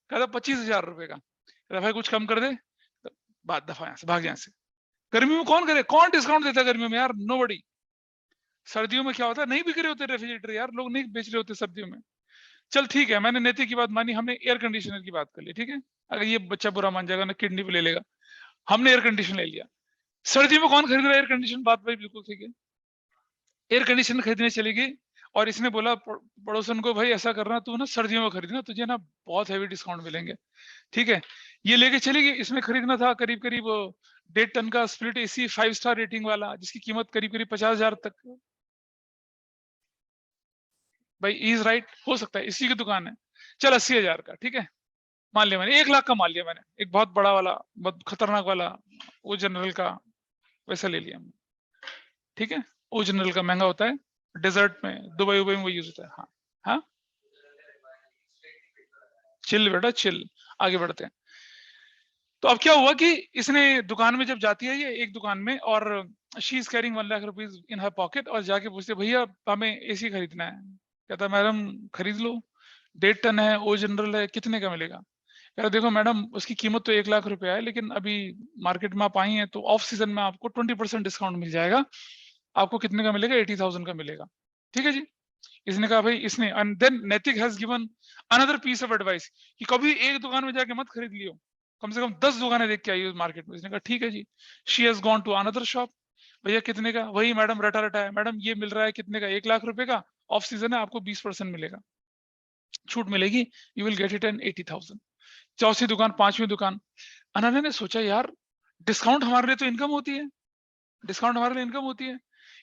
कहता 25,000 रुपए का। कहता भाई कुछ कम कर दे। तो बात दफा यहाँ से, भाग यहाँ से। गर्मियों में कौन करे, कौन डिस्काउंट देता है गर्मियों में यार? नोबडी। सर्दियों में क्या होता है, नहीं बिक रहे होते रेफ्रिजरेटर यार, लोग नहीं बेच रहे होते सर्दियों में। चल ठीक है, मैंने नैतिक की बात मानी, हमने एयर कंडीशनर की बात कर ली, ठीक है। अगर ये बच्चा बुरा मान जाएगा ना, किडनी पे ले लेगा। हमने एयर कंडीशन ले लिया। सर्दियों में कौन खरीद रहा है एयर कंडीशन? बात भाई बिल्कुल ठीक है। एयर कंडीशन खरीदने चली गई और इसने बोला पड़ोसन को, भाई ऐसा करना तू ना सर्दियों में खरीदना, तुझे ना बहुत हैवी डिस्काउंट मिलेंगे, ठीक है। ये लेके चली गई। इसमें खरीदना था करीब करीब 1.5 टन का स्प्लिट एसी 5 स्टार रेटिंग वाला, जिसकी कीमत करीब करीब 50,000 तक। भाई इज राइट, हो सकता है इसी की दुकान है। चल 80,000 का, ठीक है, मान लिया मैंने। 1 लाख का मान लिया मैंने, एक बहुत बड़ा वाला, बहुत खतरनाक वाला, वो जनरल का वैसा ले लिया, ठीक है। वो जनरल का महंगा होता है, डेजर्ट में, दुबई उबई में वो यूज होता है। हाँ हाँ, चिल बेटा चिल। आगे बढ़ते हैं। तो अब क्या हुआ कि इसने दुकान में जब जाती है ये, एक दुकान में, और she is carrying 1 lakh rupees in her pocket, और जाके पूछते भैया हमें एसी खरीदना है। कहता मैडम खरीद लो, 1.5 टन है, ओ जनरल है, कितने का मिलेगा? कह रहा देखो मैडम, उसकी कीमत तो 1 लाख रुपया है, लेकिन अभी मार्केट में आप आई हैं तो ऑफ सीजन में आपको 20% डिस्काउंट मिल जाएगा। आपको कितने का मिलेगा? 80,000 का मिलेगा। ठीक है जी। इसने कहा भाई, इसने and then Naitik has given another piece of advice कि कभी एक दुकान में जाके मत खरीद लियो, कम से कम 10 दुकानें देख के आइए मार्केट में। इसने कहा ठीक है जी। She has gone to another shop. भैया कितने का? वही मैडम रटा रटा है। मैडम ये मिल रहा है कितने का? 1 लाख रुपए का, ऑफ सीजन है, आपको 20% मिलेगा, छूट मिलेगी, you will get it an 80,000। चौथी दुकान, पांचवी दुकान। अनन्या ने सोचा यार, डिस्काउंट हमारे लिए तो इनकम होती है, डिस्काउंट हमारे लिए इनकम होती है।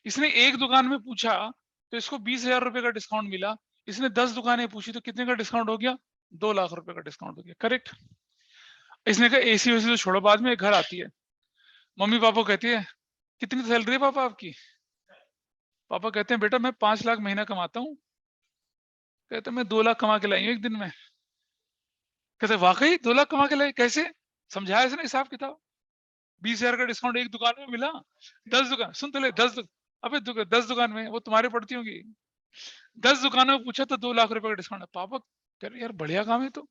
इसने एक दुकान में पूछा तो इसको 20,000 रुपए का डिस्काउंट मिला। इसने 10 दुकानें पूछी तो कितने का डिस्काउंट हो गया? 2 लाख रुपए का डिस्काउंट हो गया। करेक्ट। इसने कहा एसी वैसी तो छोड़ो, बाद में घर आती है, मम्मी पापा कहती है कितनी सैलरी है पापा आपकी? पापा कहते हैं बेटा मैं 5 लाख महीना कमाता हूँ। कहते मैं 2 लाख कमा के लाई हूँ एक दिन में। कहते वाकई 2 लाख कमा के लाई? कैसे? समझाया इसने हिसाब किताब। 20,000 का डिस्काउंट एक दुकान में मिला, 10 दुकान, सुन तो ले, 10 दुकान में, वो तुम्हारे पड़ती होंगी, 10 दुकानों में पूछा तो 2 लाख रुपए का डिस्काउंट है। पापा कह रहे यार बढ़िया काम है। तो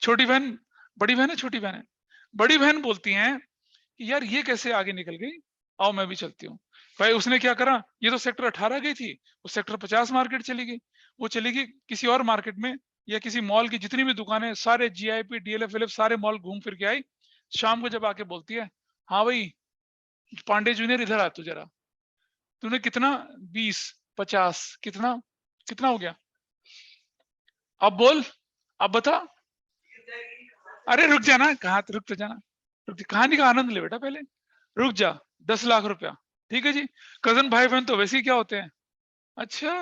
छोटी बहन, बड़ी बहन है, छोटी बहन है, बड़ी बहन बोलती हैं कि यार ये कैसे आगे निकल गई, आओ मैं भी चलती हूँ। भाई उसने क्या करा, ये तो सेक्टर 18 गई थी, वो सेक्टर 50 मार्केट चली गई। वो चली गई किसी और मार्केट में, या किसी मॉल की जितनी भी दुकानें, सारे जीआईपी डीएलएफ फिलिप्स सारे मॉल घूम फिर के आई। शाम को जब आके बोलती है, हाँ भाई पांडे जूनियर इधर आ तू जरा, तूने कितना, 20, 50, कितना कितना हो गया? अब बोल, अब बता। अरे रुक जाना, कहाँ रुक तो जाना, रुक जा, कहानी का आनंद ले बेटा पहले, रुक जा। 10 लाख रुपया, ठीक है जी। कजन भाई बहन तो वैसे ही क्या होते हैं? अच्छा,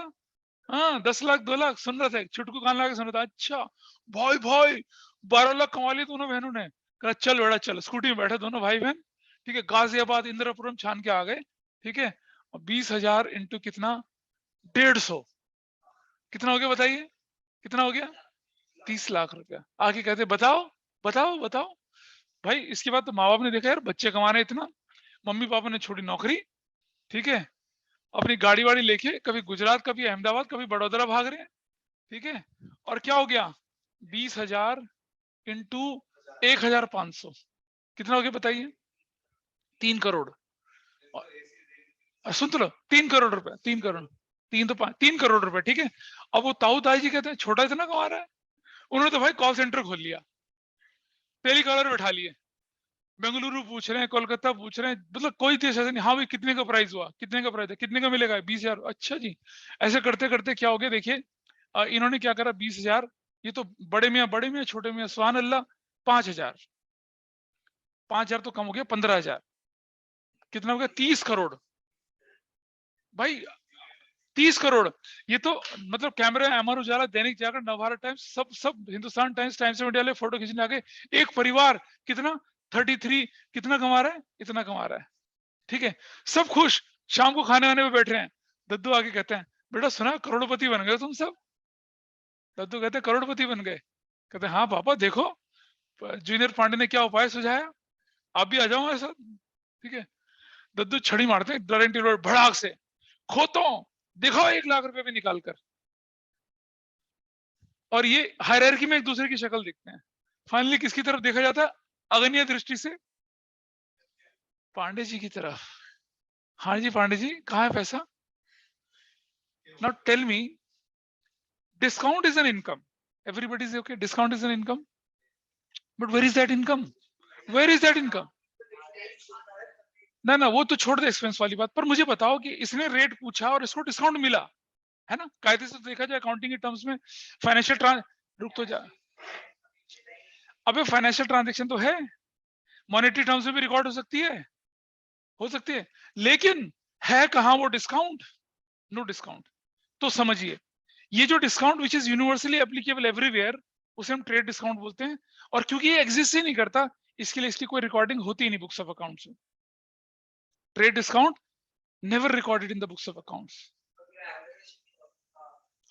हाँ 10 लाख 2 लाख सुन रहा था, छुटकू कान लगा के सुन रहा था। अच्छा भाई भाई 12 लाख कमा लिए दोनों बहनों ने। कहा चल बेटा चल, स्कूटी में बैठे दोनों भाई बहन, ठीक है, गाजियाबाद इंदिरापुरम छान के आ गए, ठीक है। 20,000 इंटू कितना? 150, कितना हो गया बताइए, कितना हो गया? 30 लाख रुपया। आके कहते बताओ बताओ बताओ। भाई इसके बाद तो माँ बाप ने देखा यार बच्चे कमा रहे इतना, मम्मी पापा ने छोड़ी नौकरी, ठीक है, अपनी गाड़ी वाड़ी लेके कभी गुजरात, कभी अहमदाबाद, कभी बड़ौदा भाग रहे हैं, ठीक है। और क्या हो गया, 20,000 इंटू 1,500 कितना हो गया बताइए, 3 करोड़। सुन तो लो, 3 करोड़ रुपए, 3 करोड़, 3 करोड़ रुपए, ठीक है। अब वो ताऊ ताई जी कहते हैं छोटा इतना कमा रहा है, उन्होंने तो भाई कॉल सेंटर खोल लिया, टेलीकॉलर बैठा लिए, बेंगलुरु पूछ रहे हैं, कोलकाता पूछ रहे हैं, मतलब कोई देश ऐसा नहीं, हाँ भाई कितने का प्राइस हुआ, कितने का प्राइस है, कितने का मिलेगा, 20,000, अच्छा जी। ऐसे करते करते क्या हो गया देखिए, इन्होंने क्या करा, 20,000, ये तो बड़े मियाँ छोटे मियाँ सुभान अल्लाह, 5,000, 5,000 तो कम हो गया, 15,000, कितना हो गया, 30 करोड़ भाई, 30 करोड़। ये तो मतलब कैमरा, अमर उजाला, दैनिक जागरण, नवभारत टाइम्स, सब Hindustan times, times of India ले फोटो खींचने आ गए। एक परिवार कितना, 33, कितना कमा रहा है, इतना कमा रहा है, ठीक है, सब खुश। शाम को खाने वाने में बैठ रहे हैं, दद्दू आगे कहते हैं बेटा सुना करोड़पति बन गए तुम सब। दद्दू कहते हैं करोड़पति बन गए, कहते हैं हाँ पापा देखो जूनियर पांडे ने क्या उपाय सुझाया, आप भी आ जाओ हमारे साथ, ठीक है। दद्दू छड़ी मारते हैं गारंटी रोड भड़ाक से, खोतो दिखाओ 1 लाख रुपए भी निकाल कर, और ये हायरार्की में एक दूसरे की शक्ल देखते हैं। फाइनली किसकी तरफ देखा जाता है, अगनीय दृष्टि से पांडे जी की तरफ। हाँ जी पांडे जी, कहाँ है पैसा, now tell me, discount is an income, everybody is okay, discount is an income, but where is that income, where is that income? ना वो तो छोड़ दे एक्सपेंस वाली बात, पर मुझे बताओ कि इसने रेट पूछा और इसको डिस्काउंट मिला, है ना, कायदे से तो देखा जाए अकाउंटिंग के टर्म्स में फाइनेंशियल रुक तो जा, अबे फाइनेंशियल ट्रांजेक्शन तो है, मॉनेटरी टर्म्स में भी रिकॉर्ड हो सकती है, लेकिन है कहां वो डिस्काउंट, नो डिस्काउंट। तो समझिए, ये जो discount which is universally applicable everywhere, उसे हम ट्रेड डिस्काउंट बोलते हैं, और क्योंकि ये एग्जिस्ट ही नहीं करता, इसके लिए इसकी कोई रिकॉर्डिंग होती ही नहीं बुक्स ऑफ अकाउंट्स में। Trade discount never recorded in the books of accounts.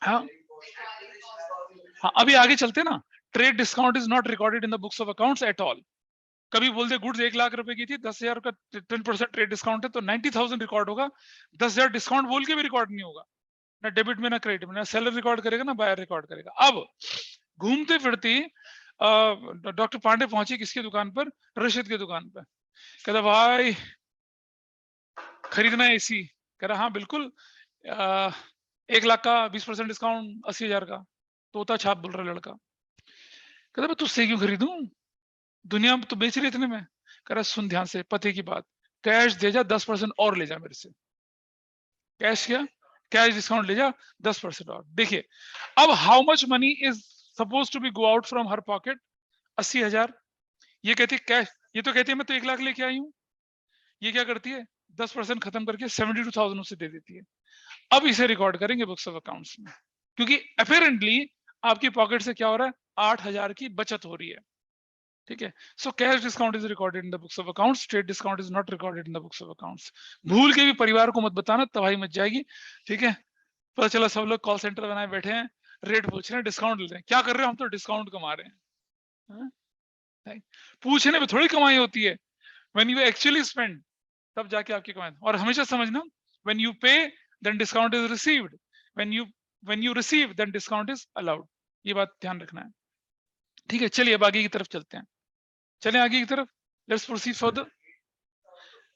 हाँ हाँ, अभी आगे चलते ना, trade discount is not recorded in the books of accounts at all. कभी बोल दे गुड्स 1 लाख रुपए की थी, 10,000 का 10% ट्रेड डिस्काउंट है तो 90,000 रिकॉर्ड होगा, 10,000 डिस्काउंट बोल के भी रिकॉर्ड नहीं होगा, ना डेबिट में ना क्रेडिट में, ना सेलर रिकॉर्ड करेगा ना बायर रिकॉर्ड करेगा। अब घूमते फिरते डॉक्टर पांडे पहुंचे किसकी दुकान पर, रशीद की दुकान पर, कहता भाई खरीदना है एसी, कह रहा हाँ बिल्कुल, 1 लाख का 20% डिस्काउंट, 80,000 का, तोता छाप बोल रहा लड़का। कहता मैं तुझसे क्यों खरीदूं, दुनिया में तो बेच रही इतने में। कह रहा सुन ध्यान से, पते की बात, कैश दे जा 10% और ले जा मेरे से, कैश क्या, कैश डिस्काउंट ले जा 10% और। देखिए अब how much money is suppose to be go out from her pocket, 80,000। ये कहती है कैश, ये तो कहती है मैं तो 1 लाख लेके आई हूँ, ये क्या करती है 10% खत्म करके 72,000 उसे दे देती है। अब इसे रिकॉर्ड करेंगे बुक्स ऑफ अकाउंट्स में, क्योंकि अपेरेंटली आपकी पॉकेट से क्या हो रहा है, 8,000 की बचत हो रही है, ठीक है। So cash discount is recorded in the books of accounts, trade discount is not recorded in the books of accounts. भूल के भी परिवार को मत बताना, तबाही मच जाएगी, ठीक है। पता चला सब लोग कॉल सेंटर बनाए बैठे हैं, रेट पूछ रहे हैं, डिस्काउंट ले रहे हैं, क्या कर रहे हो, हम तो डिस्काउंट कमा रहे हैं। पूछने में थोड़ी कमाई होती है, व्हेन यू एक्चुअली स्पेंड तब जाके आपकी कमाई। और हमेशा समझना, when you pay then discount is received, when you receive then discount is allowed, ये बात ध्यान रखना है, ठीक है। चलिए अब आगे की तरफ चलते हैं, चलें आगे की तरफ, लेट्स प्रोसीड फर्दर।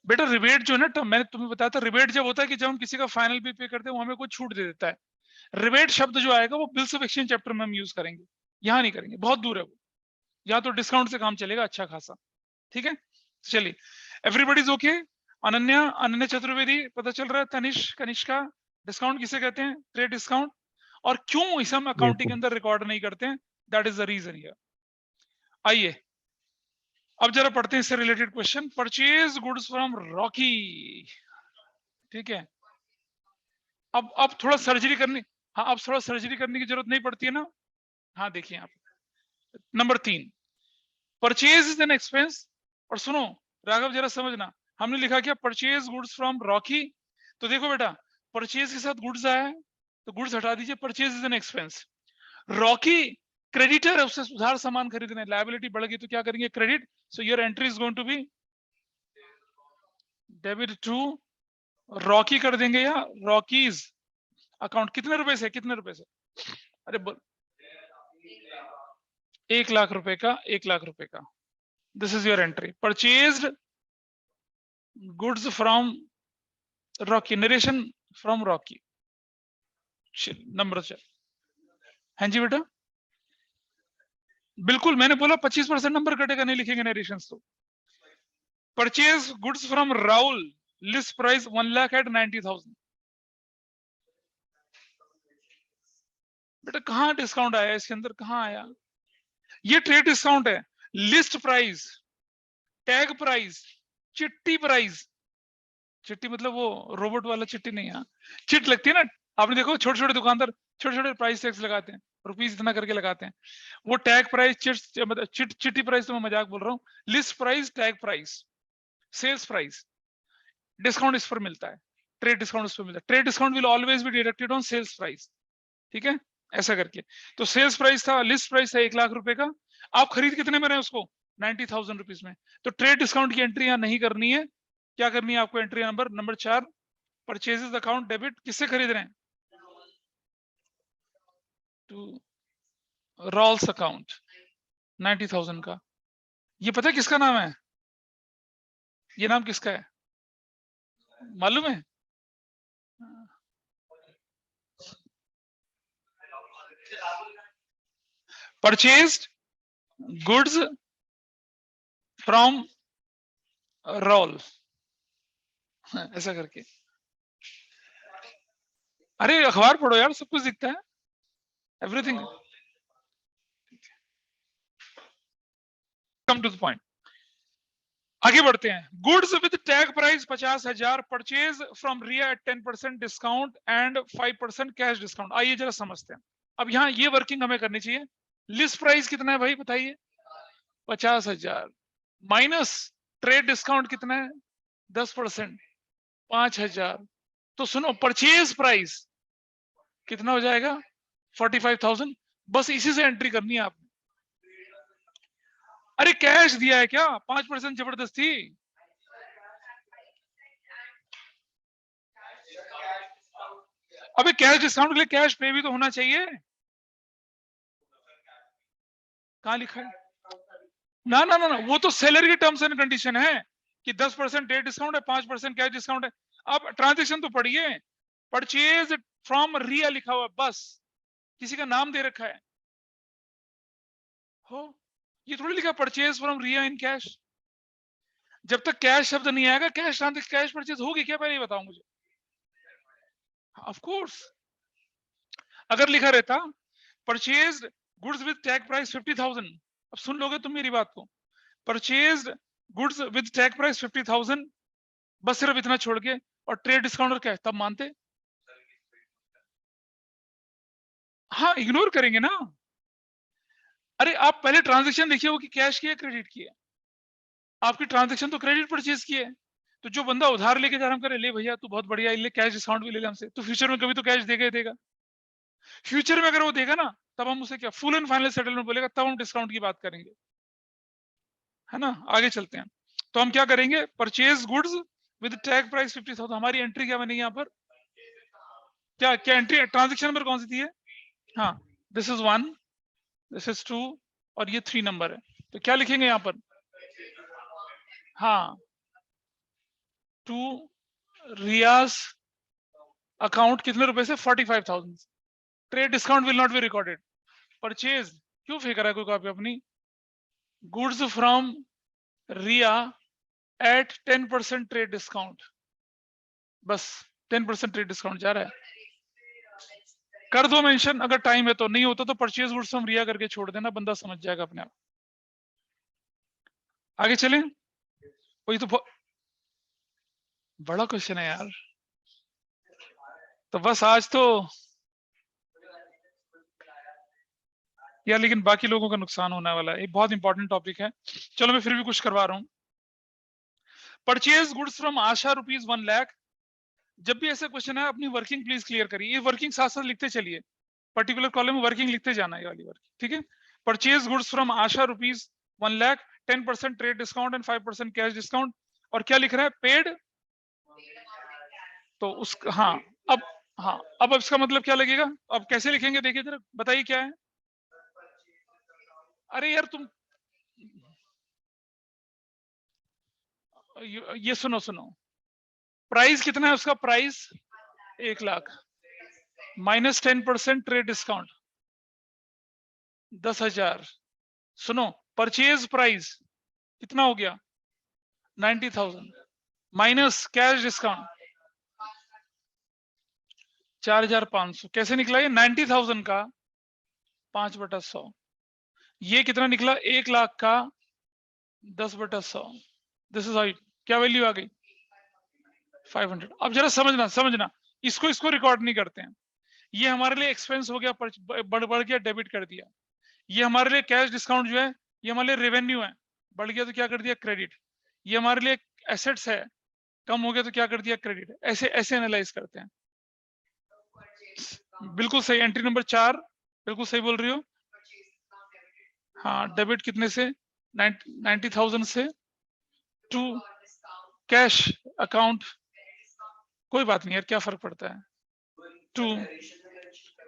बेटा रिबेट जो है ना, मैंने तुम्हें बताया था, रिबेट जब होता है कि जब हम किसी का फाइनल बिल पे करते हैं वो हमें कोई छूट दे देता है। रिबेट शब्द जो आएगा वो बिल्स ऑफ एक्सचेंज चैप्टर में हम यूज करेंगे, यहाँ नहीं करेंगे, बहुत दूर है वो, यहाँ तो डिस्काउंट से काम चलेगा अच्छा खासा, ठीक है। चलिए everybody is okay, Ananya, Ananya Chaturvedi पता चल रहा है, तनिष, कनिष्का, डिस्काउंट किसे कहते हैं, ट्रेड डिस्काउंट, और क्यों इसे हम अकाउंटिंग के अंदर रिकॉर्ड नहीं करते हैं, that is the reason here. आइए अब जरा पढ़ते हैं इससे related question, purchase goods from Rocky, ठीक है। अब थोड़ा सर्जरी करनी, हाँ अब थोड़ा सर्जरी करने की जरूरत नहीं पड़ती है ना। हाँ देखिए आप number 3, purchase is an expense, और सुनो राघव जरा समझना, हमने लिखा क्या, परचेज गुड्स फ्रॉम रॉकी, तो देखो बेटा परचेज के साथ गुड्स आया है तो गुड्स हटा दीजिए, purchase is an expense. Rocky creditor है, उससे उधार सामान खरीदना है, लायबिलिटी बढ़ गई तो क्या करेंगे, credit, so your entry is going to be debit to Rocky कर देंगे या रॉकीज अकाउंट कितने रुपए से, कितने रुपए से? अरे 1 लाख रुपए का, 1 लाख रुपए का। This is your entry. Purchased goods from Rocky, narration from Rocky. Number चल। हाँ जी बेटा, बिल्कुल मैंने बोला 25% नंबर कटेगा, नहीं लिखेंगे नरेशन तो। Purchase goods from Rahul, list price 1 lakh at 90,000। बेटा कहाँ डिस्काउंट आया इसके अंदर, कहाँ आया? ये ट्रेड डिस्काउंट है। लिस्ट प्राइस, टैग प्राइस, चिट्ठी प्राइस। चिट्ठी मतलब वो रोबोट वाला चिट्ठी नहीं है, चिट लगती है ना, आपने देखो छोटे छोटे दुकानदार छोटे छोटे प्राइस टैग्स लगाते हैं, रुपीस इतना करके लगाते हैं, वो टैग प्राइस, चिट्ठी प्राइस तो मैं मजाक बोल रहा हूँ। List price, tag price, sales price, discount इस पर मिलता है, ट्रेड डिस्काउंट इस पर मिलता है। Trade discount will always be deducted on sales price, ठीक है, ऐसा करके। तो सेल्स प्राइस था, लिस्ट प्राइस था 1 लाख रुपए का, आप खरीद कितने में रहे उसको? 90,000 रुपीज में। तो ट्रेड डिस्काउंट की एंट्री यहाँ नहीं करनी है। क्या करनी है आपको? Entry number 4, purchases account debit, किससे खरीद रहे हैं? टू रॉल्स अकाउंट 90,000 का। ये पता है किसका नाम है? ये नाम किसका है मालूम है? परचेज्ड गुड्स फ्रॉम रोल, ऐसा करके। अरे अखबार पढ़ो यार, सब कुछ दिखता है, everything. Come to the point, आगे बढ़ते हैं। Goods with tag price 50,000, purchase from Riya at 10% discount and 5% cash discount. आइए जरा समझते हैं। अब यहाँ ये वर्किंग हमें करनी चाहिए। लिस्ट प्राइस कितना है भाई बताइए? 50,000 माइनस ट्रेड डिस्काउंट कितना है? 10%, 5,000। तो सुनो, परचेज प्राइस कितना हो जाएगा? 45,000। बस इसी से एंट्री करनी है आपने। अरे कैश दिया है क्या? 5% जबरदस्ती। अबे कैश डिस्काउंट के लिए कैश पे भी तो होना चाहिए। कहाँ लिखा है? ना ना ना ना, वो तो सैलरी के टर्म्स एंड कंडीशन है कि 10% डेट डिस्काउंट है, 5% कैश डिस्काउंट है। अब ट्रांजेक्शन तो पढ़िए, परचेज फ्रॉम रिया लिखा हुआ है, बस किसी का नाम दे रखा है हो, ये थोड़ी लिखा purchase from Riya in cash. जब तक कैश शब्द नहीं आएगा, कैश ट्रांजेक्शन, कैश परचेज होगी क्या, पहले ये बताओ मुझे। ऑफ कोर्स, अगर लिखा रहता purchase goods with tag price 50,000, अब सुन लोगे तुम मेरी बात को, purchase goods with tag price 50,000, बस सिर्फ इतना छोड़ के, और ट्रेड डिस्काउंट और क्या, तब मानते। हाँ इग्नोर करेंगे ना। अरे आप पहले ट्रांजेक्शन देखिए, वो कि कैश किया क्रेडिट किया। आपकी ट्रांजेक्शन तो क्रेडिट परचेज की है। तो जो बंदा उधार लेके जा रहा, हम करे ले भैया तू बहुत बढ़िया, ले कैश डिस्काउंट भी ले ले हमसे, तो फ्यूचर में कभी तो कैश देगा ही देगा। फ्यूचर में अगर वो देगा ना, तब हम उसे क्या फुल एंड फाइनल सेटलमेंट बोलेगा, तब हम डिस्काउंट की बात करेंगे, है ना। आगे चलते हैं। तो हम क्या करेंगे? Purchase goods with tag price 50,000। हमारी एंट्री क्या बनेगी यहाँ पर? क्या क्या एंट्री, ट्रांजेक्शन नंबर कौन सी थी है? हाँ, दिस इज 1, दिस इज 2 और ये 3 नंबर है। तो क्या लिखेंगे यहाँ पर? हाँ, टू रियाज अकाउंट कितने रुपए से? 45,000। Trade discount will not be recorded. Purchase, क्यों फेंक रहा है कोई कॉपी अपनी? Goods from Riya at 10% trade discount, बस 10% ट्रेड डिस्काउंट जा रहा है। कर दो मेंशन अगर टाइम है तो, नहीं होता तो परचेज गुड्स फ्रॉम रिया करके छोड़ देना, बंदा समझ जाएगा अपने आप। आगे चलें। वही तो बड़ा क्वेश्चन है यार। तो बस आज तो यार, लेकिन बाकी लोगों का नुकसान होने वाला है। ये बहुत इंपॉर्टेंट टॉपिक है, चलो मैं फिर भी कुछ करवा रहा हूं। Purchase goods from Asha rupees 1 lakh. जब भी ऐसा क्वेश्चन है, अपनी वर्किंग प्लीज क्लियर करिए। ये वर्किंग साथ साथ लिखते चलिए, पर्टिकुलर कॉलम में वर्किंग लिखते जाना, ये वाली वर्किंग, ठीक है। Purchase goods from Asha rupees 1 lakh, 10% trade discount and 5% cash discount. और क्या लिख रहा है? पेड तो उस हाँ अब इसका मतलब क्या लगेगा? अब कैसे लिखेंगे देखिए जरा, बताइए क्या है? अरे यार तुम ये सुनो, प्राइस कितना है उसका? Price 1 lakh minus 10% trade discount 10,000। सुनो, परचेज प्राइस कितना हो गया? 90,000 माइनस कैश डिस्काउंट 4,500। कैसे निकला ये? 90,000 का 5/100। ये कितना निकला? 1 लाख का 10/100। This is how. क्या वैल्यू आ गई? 500। अब जरा समझना, इसको रिकॉर्ड नहीं करते हैं। ये हमारे लिए एक्सपेंस हो गया, बढ़ गया, डेबिट कर दिया। ये हमारे लिए कैश डिस्काउंट जो है, ये हमारे लिए रेवेन्यू है, बढ़ गया तो क्या कर दिया? क्रेडिट। ये हमारे लिए एसेट्स है, कम हो गया तो क्या कर दिया? क्रेडिट। ऐसे ऐसे एनालाइज करते हैं। बिल्कुल सही, एंट्री नंबर 4 बिल्कुल सही बोल रही हो। हाँ, डेबिट कितने से? 90,000 से टू कैश अकाउंट। कोई बात नहीं यार, क्या फर्क पड़ता है? टू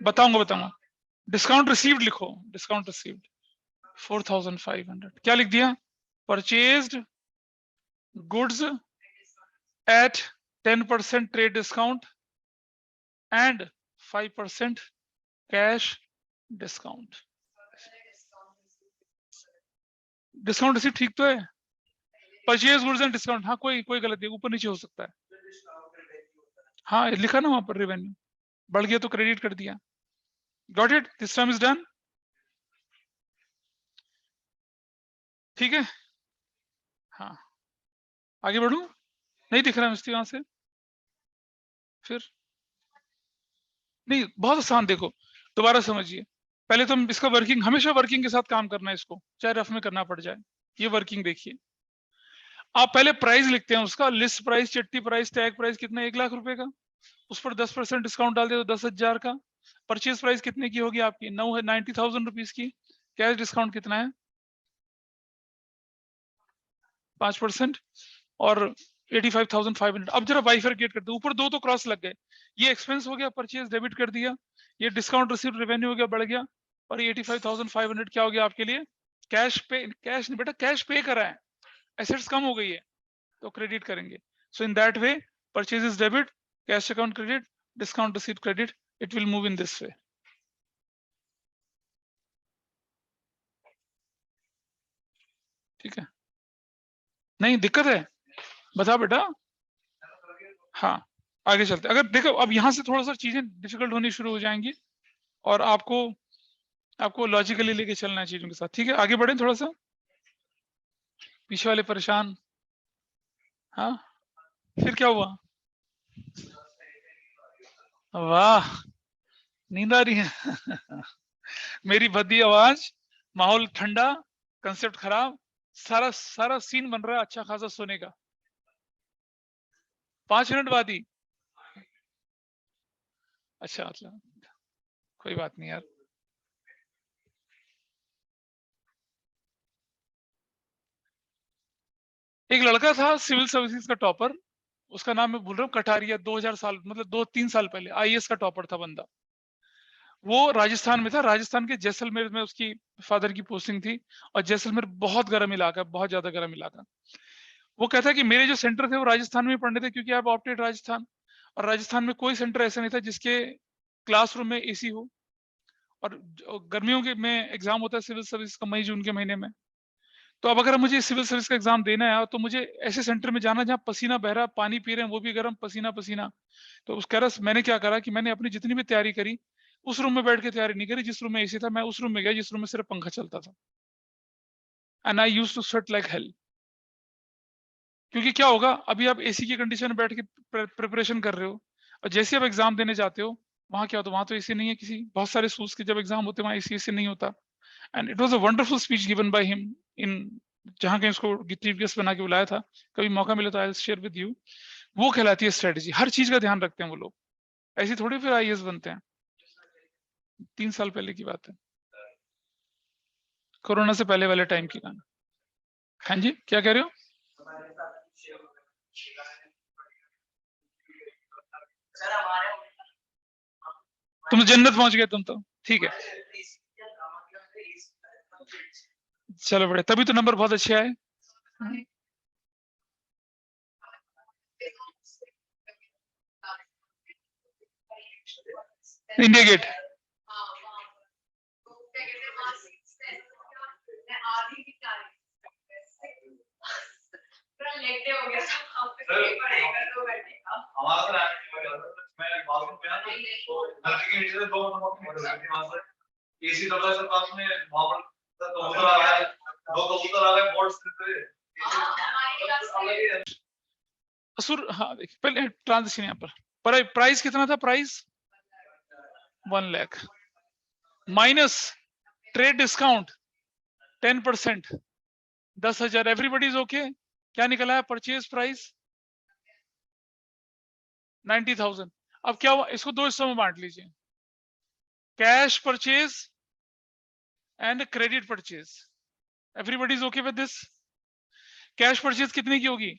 बताऊंगा। डिस्काउंट रिसीव्ड लिखो, डिस्काउंट रिसीव्ड 4,500। क्या लिख दिया? Purchased goods at 10% trade discount and 5% cash discount. Discount receive ठीक तो है? परचेज गुड्स एंड डिस्काउंट, हाँ कोई गलती ऊपर नीचे हो सकता है। हाँ लिखा ना वहां पर, रेवेन्यू बढ़ गया तो क्रेडिट कर दिया। Got it? This time is done. ठीक है, हाँ आगे बढ़ू? नहीं दिख रहा मिस्त्री वहां से? फिर नहीं, बहुत आसान। देखो दोबारा समझिए, पहले तो हम इसका वर्किंग, हमेशा वर्किंग के साथ काम करना है इसको, चाहे रफ में करना पड़ जाए। ये वर्किंग देखिए, आप पहले प्राइस लिखते हैं उसका, लिस्ट प्राइस, चिट्ठी प्राइस, टैग प्राइस कितना? 1 लाख रुपए का। उस पर 10% डिस्काउंट डाल दे तो 10,000 का। परचेज प्राइस कितने की होगी आपकी? 90,000 रुपीज की। कैश डिस्काउंट कितना है? 5% और 85,500। अब जरा बाइफरकेट करते हैं, ऊपर दो तो क्रॉस लग गए। ये एक्सपेंस हो गया, परचेज डेबिट कर दिया। ये डिस्काउंट रिसीव रेवेन्यू हो गया, बढ़ गया। और ये 85,500 क्या हो गया आपके लिए? कैश पे, कैश नहीं बेटा, कैश पे करा है, एसेट्स कम हो गई है तो क्रेडिट करेंगे। So in that way purchase is debit, cash account credit, discount receive credit, it will move in this way. ठीक है, नहीं दिक्कत है? बता बेटा। हाँ आगे चलते, अगर देखो अब यहाँ से थोड़ा सा चीजें डिफिकल्ट होनी शुरू हो जाएंगी और आपको लॉजिकली लेके चलना है चीजों के साथ। ठीक है, आगे बढ़े थोड़ा सा। पीछे वाले परेशान? हाँ, फिर क्या हुआ? वाह, नींद आ रही है। मेरी भद्दी आवाज, माहौल ठंडा, कंसेप्ट खराब, सारा सारा सीन बन रहा है अच्छा खासा सोने का। 5 मिनट बाद ही? अच्छा, मतलब कोई बात नहीं यार। एक लड़का था सिविल सर्विसेज का टॉपर, उसका नाम मैं भूल रहा हूँ, कटारिया। 2000 साल मतलब 2-3 साल पहले आईएएस का टॉपर था बंदा। वो राजस्थान में था, राजस्थान के जैसलमेर में उसकी फादर की पोस्टिंग थी। और जैसलमेर बहुत गर्म इलाका, बहुत ज्यादा गर्म इलाका। वो कहता है कि मेरे जो सेंटर थे वो राजस्थान में पढ़ने थे, क्योंकि आप ऑप्टेड राजस्थान। और राजस्थान में कोई सेंटर ऐसा नहीं था जिसके क्लासरूम में एसी हो। और गर्मियों के में एग्जाम होता है सिविल सर्विस का, मई जून के महीने में। तो अब अगर मुझे सिविल सर्विस का एग्जाम देना है तो मुझे ऐसे सेंटर में जाना जहाँ पसीना बह रहा, पानी पी रहे हैं वो भी गर्म, पसीना पसीना। तो उस कह रहा, मैंने क्या करा कि मैंने अपनी जितनी भी तैयारी करी, उस रूम में बैठ के तैयारी नहीं करी जिस रूम में एसी था। मैं उस रूम में गया जिस रूम में सिर्फ पंखा चलता था। And I used to sweat like hell. क्योंकि क्या होगा, अभी आप एसी की कंडीशन में बैठ के प्रिपरेशन कर रहे हो, और जैसे आप एग्जाम देने जाते हो वहां क्या होता है? वहां तो एसी नहीं है किसी, बहुत सारे स्कूल्स के जब एग्जाम होते हैं वहां एसी नहीं होता। And it was a wonderful speech given by him in, जहां कहीं उसको चीफ गेस्ट बना के बुलाया था। कभी मौका मिले तो I will share with you. वो कहलाती है स्ट्रेटेजी। हर चीज का ध्यान रखते हैं वो लोग, ऐसी थोड़ी फिर आईएएस बनते हैं। 3 साल पहले की बात है, कोरोना से पहले वाले टाइम की गाना। हाँ जी, क्या कह रहे हो? तुम जन्नत पहुंच गए तुम तो, ठीक है। चलो बड़े, तभी तो नंबर बहुत अच्छे आए। India Gate. असुर, हाँ देखिए पहले ट्रांजिशन यहाँ पर प्राइस कितना था, price 1 lakh minus trade discount 10%, 10,000। Everybody is okay. क्या निकला है, परचेज प्राइस 90,000। अब क्या हुआ, इसको दो हिस्सों में बांट लीजिए, cash purchase and credit purchase. Everybody is okay with this. Cash purchase कितने की होगी,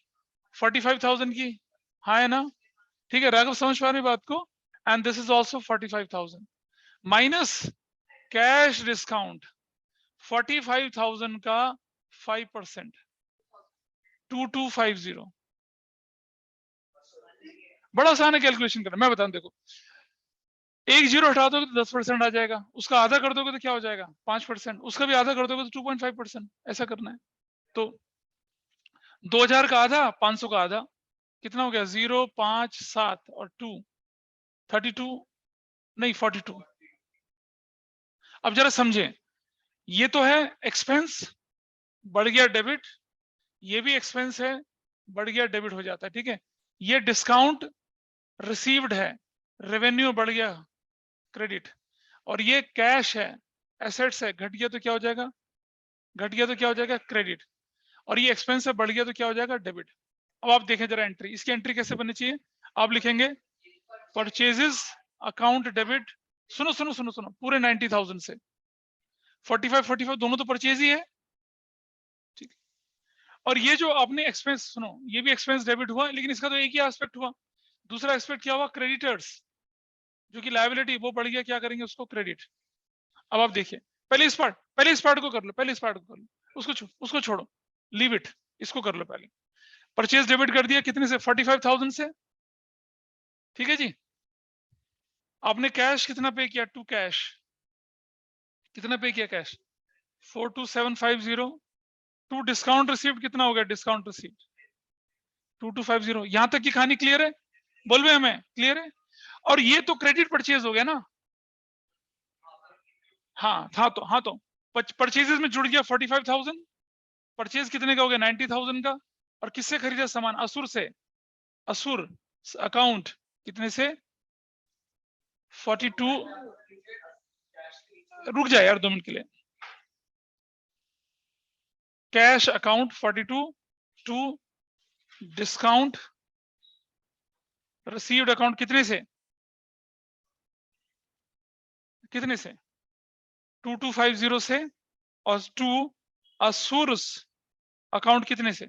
45,000 की, हाँ है ना, ठीक है। राघव समझ पा रहे बात को। And this is also 45,000 minus cash discount 45,000 का 5%, 2250। बड़ा आसान है कैलकुलेशन करना, मैं बताऊं देखो, एक जीरो हटा दोगे तो 10% आ जाएगा, उसका आधा कर दोगे तो क्या हो जाएगा 5%, उसका भी आधा कर दोगे तो 2.5%। ऐसा करना है। तो 2000 का आधा, 500 का आधा, कितना हो गया 0, 5, 7 और 2, 32 नहीं 42। अब जरा समझे, ये तो है एक्सपेंस, बढ़ गया डेबिट, ये भी एक्सपेंस है, बढ़ गया डेबिट हो जाता है, ठीक है। ये डिस्काउंट रिसीव्ड है, रेवेन्यू बढ़ गया क्रेडिट, और ये कैश है, एसेट्स है, घट गया तो क्या हो जाएगा, घट गया तो क्या हो जाएगा क्रेडिट, और ये एक्सपेंस है, बढ़ गया तो क्या हो जाएगा डेबिट। अब आप देखें जरा एंट्री, इसकी एंट्री कैसे बननी चाहिए, आप लिखेंगे परचेजेस अकाउंट डेबिट, सुनो सुनो सुनो सुनो, पूरे 90,000 से 45 दोनों तो परचेज ही है, ठीक। और ये जो आपने एक्सपेंस, सुनो ये भी एक्सपेंस डेबिट हुआ, लेकिन इसका तो एक ही एस्पेक्ट हुआ, दूसरा एस्पेक्ट क्या हुआ, क्रेडिटर्स, जो कि लायबिलिटी, वो बढ़ गया, क्या करेंगे उसको क्रेडिट। अब आप देखिए, पहले इस पार्ट को कर लो, पहले इस पार्ट को कर लो, उसको छोड़ो, लीव इट, इसको कर लो पहले। परचेज डेबिट कर दिया कितने से, 45,000 से, ठीक है जी। आपने कैश कितना पे किया, टू कैश कितना पे किया, कैश 42750, टू डिस्काउंट रिसीव्ड कितना हो गया, डिस्काउंट रिसीव्ड 2250। यहां तक की कहानी क्लियर है, बोल रहे हमें क्लियर है। और ये तो क्रेडिट परचेज हो गया ना, हाँ तो परचेजेस में जुड़ गया 45,000, परचेज कितने का हो गया 90,000 का, और किससे खरीदा सामान, असुर से, असुर अकाउंट कितने से 42, रुक जाए यार 2 मिनट के लिए, cash account 42 to discount received account कितने से 2250 से, और टू असुर्स अकाउंट कितने से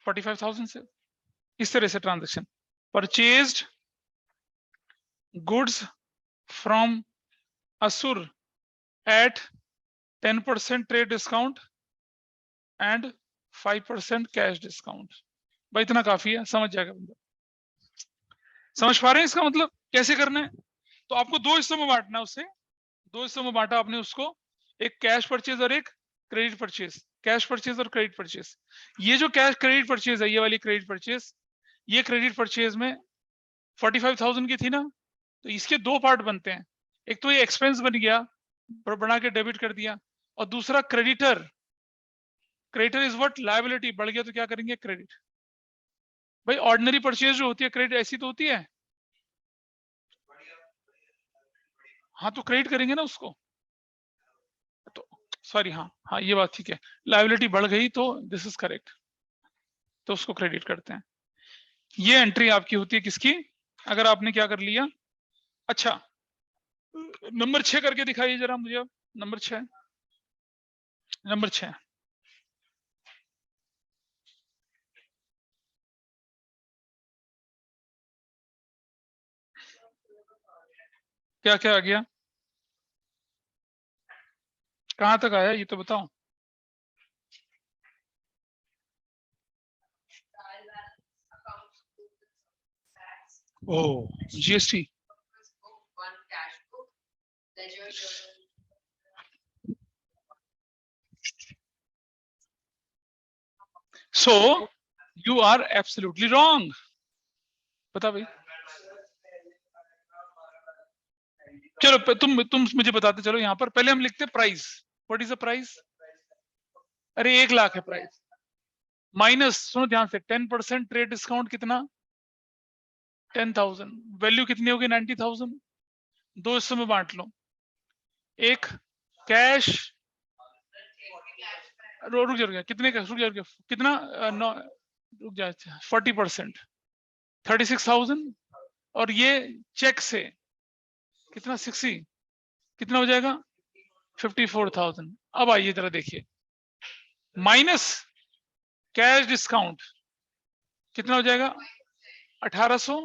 45,000 से। इस तरह से transaction, purchased goods from Asur at 10% trade discount and 5% cash discount. भाई इतना काफी है, समझ जाएगा बंदा। समझ पा रहे हैं इसका मतलब कैसे करना है। तो आपको दो हिस्सों में बांटना है, उसे दो हिस्सों में बांटा आपने उसको, एक कैश परचेज और एक क्रेडिट परचेज, कैश परचेज और क्रेडिट परचेज। ये जो कैश क्रेडिट परचेज है, ये वाली क्रेडिट परचेज, ये क्रेडिट परचेज में 45,000 की थी ना, तो इसके दो पार्ट बनते हैं, एक तो ये एक्सपेंस बन गया, बना के डेबिट कर दिया, और दूसरा creditor, creditor is what, liability, बढ़ गया तो क्या करेंगे क्रेडिट। भाई ऑर्डिनरी परचेज जो होती है क्रेडिट ऐसी तो होती है, हाँ तो क्रेडिट करेंगे ना उसको, तो सॉरी, हाँ ये बात ठीक है, लायबिलिटी बढ़ गई तो दिस इज करेक्ट, तो उसको क्रेडिट करते हैं। ये एंट्री आपकी होती है किसकी, अगर आपने क्या कर लिया। अच्छा नंबर 6 करके दिखाइए जरा मुझे, अब नंबर 6, नंबर 6 क्या क्या आ गया, कहां तक आया ये तो बताओ। Oh GST, so you are absolutely wrong. बता भाई, चलो तुम मुझे बताते चलो। यहाँ पर पहले हम लिखते price, what is the price, अरे 1 लाख है प्राइस, माइनस, सुनो ध्यान से, 10% ट्रेड डिस्काउंट कितना, 10,000, वैल्यू कितनी होगी 90,000, दो हिस्सों में बांट लो, एक कैश, रुक जा कितने का, रुक जा कितना, रुक जा 40%, 36,000, और ये चेक से कितना 60, कितना हो जाएगा 54,000। अब आइए जरा देखिए, माइनस कैश डिस्काउंट कितना हो जाएगा 1800,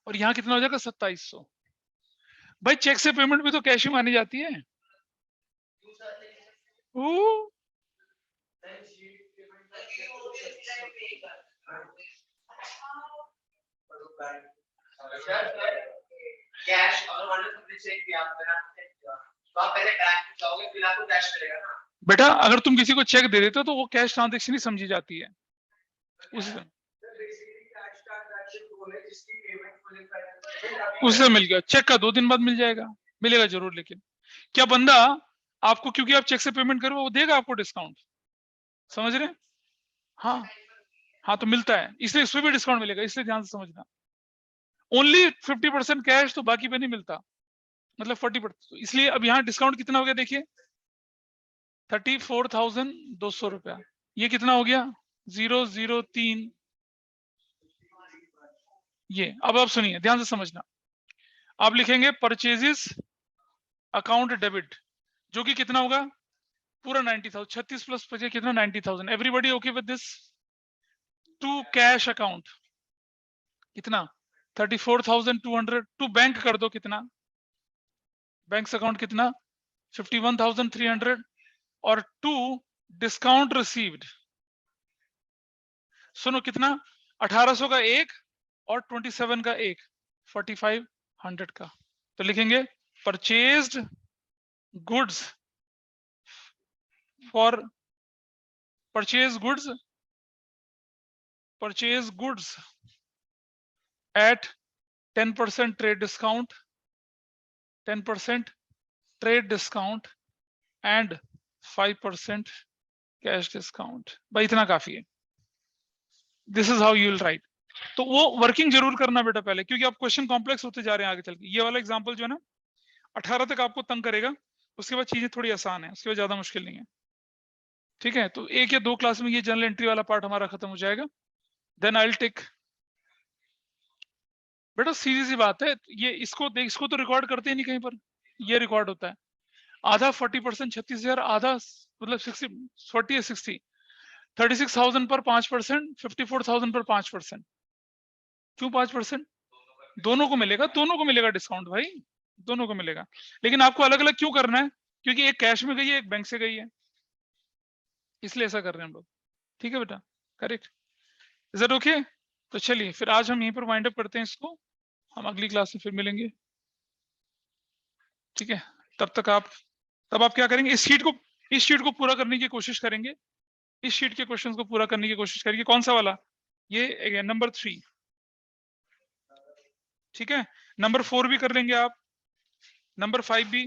और यहां कितना हो जाएगा 2700। भाई चेक से पेमेंट भी तो कैश ही मानी जाती है। कैश और चेक भी आप तो आप पहले बैंक जाओगे फिर आपको कैश मिलेगा ना। बेटा अगर तुम किसी को चेक दे देते हो तो वो कैश ट्रांजैक्शन ही समझी जाती है उससे मिल गया, चेक का 2 दिन बाद मिल जाएगा, मिलेगा जरूर, लेकिन क्या बंदा आपको, क्योंकि आप चेक से पेमेंट करो, वो देगा आपको डिस्काउंट, समझ रहे हैं? हाँ हाँ, तो मिलता है, इसलिए इसमें भी डिस्काउंट मिलेगा, इसलिए ध्यान से समझना। ओनली 50% कैश, तो बाकी पे नहीं मिलता, मतलब 40%। इसलिए अब यहाँ डिस्काउंट कितना हो गया देखिए, 34,200 रुपया। ये कितना हो गया 003। ये अब आप सुनिए ध्यान से समझना, आप लिखेंगे परचेजेस अकाउंट डेबिट, जो कि कितना होगा पूरा 90,000, 36 प्लस 25 कितना 90,000। Everybody okay with this? To cash account कितना 34,200, टू बैंक कर दो कितना, बैंक अकाउंट कितना 51,300, और टू डिस्काउंट रिसीव्ड, सुनो कितना 1800 का एक और 27 का एक, 4500 का। तो लिखेंगे purchased goods for purchase goods at 10% trade discount, 10% trade discount and 5% cash discount। भाई इतना काफी है, this is how you will right. तो वो वर्किंग जरूर करना बेटा पहले, क्योंकि आप क्वेश्चन कॉम्प्लेक्स होते जा रहे हैं आगे चल के। ये वाला एग्जांपल जो है ना 18 तक आपको तंग करेगा, उसके बाद चीजें थोड़ी आसान है, उसके बाद ज्यादा मुश्किल नहीं है, ठीक है? तो 1 या 2 क्लास में ये जनरल एंट्री वाला पार्ट हमारा खत्म हो जाएगा, देन आई विल टेक। बेटा सीधी सी बात है, ये इसको देख, इसको तो रिकॉर्ड करते ही नहीं कहीं पर, ये रिकॉर्ड होता है। आधा 40% 36,000, आधा मतलब 60, 40 या 60, 36,000 पर 5%, 54,000 पर 5%। क्यों 5%? दोनों को मिलेगा, दोनों को मिलेगा डिस्काउंट भाई, दोनों को मिलेगा। लेकिन आपको अलग अलग क्यों करना है, क्योंकि एक कैश में गई है, एक बैंक से गई है, इसलिए ऐसा कर रहे हैं हम लोग, ठीक है बेटा? Correct, is that okay? तो चलिए फिर आज हम यहीं पर वाइंड अप करते हैं इसको, हम अगली क्लास में फिर मिलेंगे, ठीक है? तब आप क्या करेंगे, इस शीट को पूरा करने की कोशिश करेंगे, इस शीट के क्वेश्चंस को पूरा करने की कोशिश करेंगे। कौन सा वाला? ये नंबर 3, ठीक है? नंबर 4 भी कर लेंगे आप, नंबर 5 भी,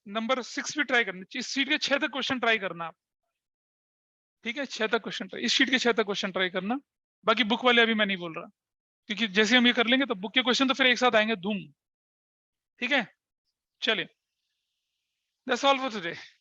नंबर 6 भी ट्राई करना। इस शीट के 6 तक क्वेश्चन ट्राई करना आप, ठीक है? 6 तक क्वेश्चन ट्राई, इस शीट के 6 तक क्वेश्चन ट्राई करना। बाकी बुक वाले अभी मैं नहीं बोल रहा, क्योंकि जैसे हम ये कर लेंगे तो बुक के क्वेश्चन तो फिर एक साथ आएंगे धूम, ठीक है? चलिए, दैट्स ऑल फॉर टुडे।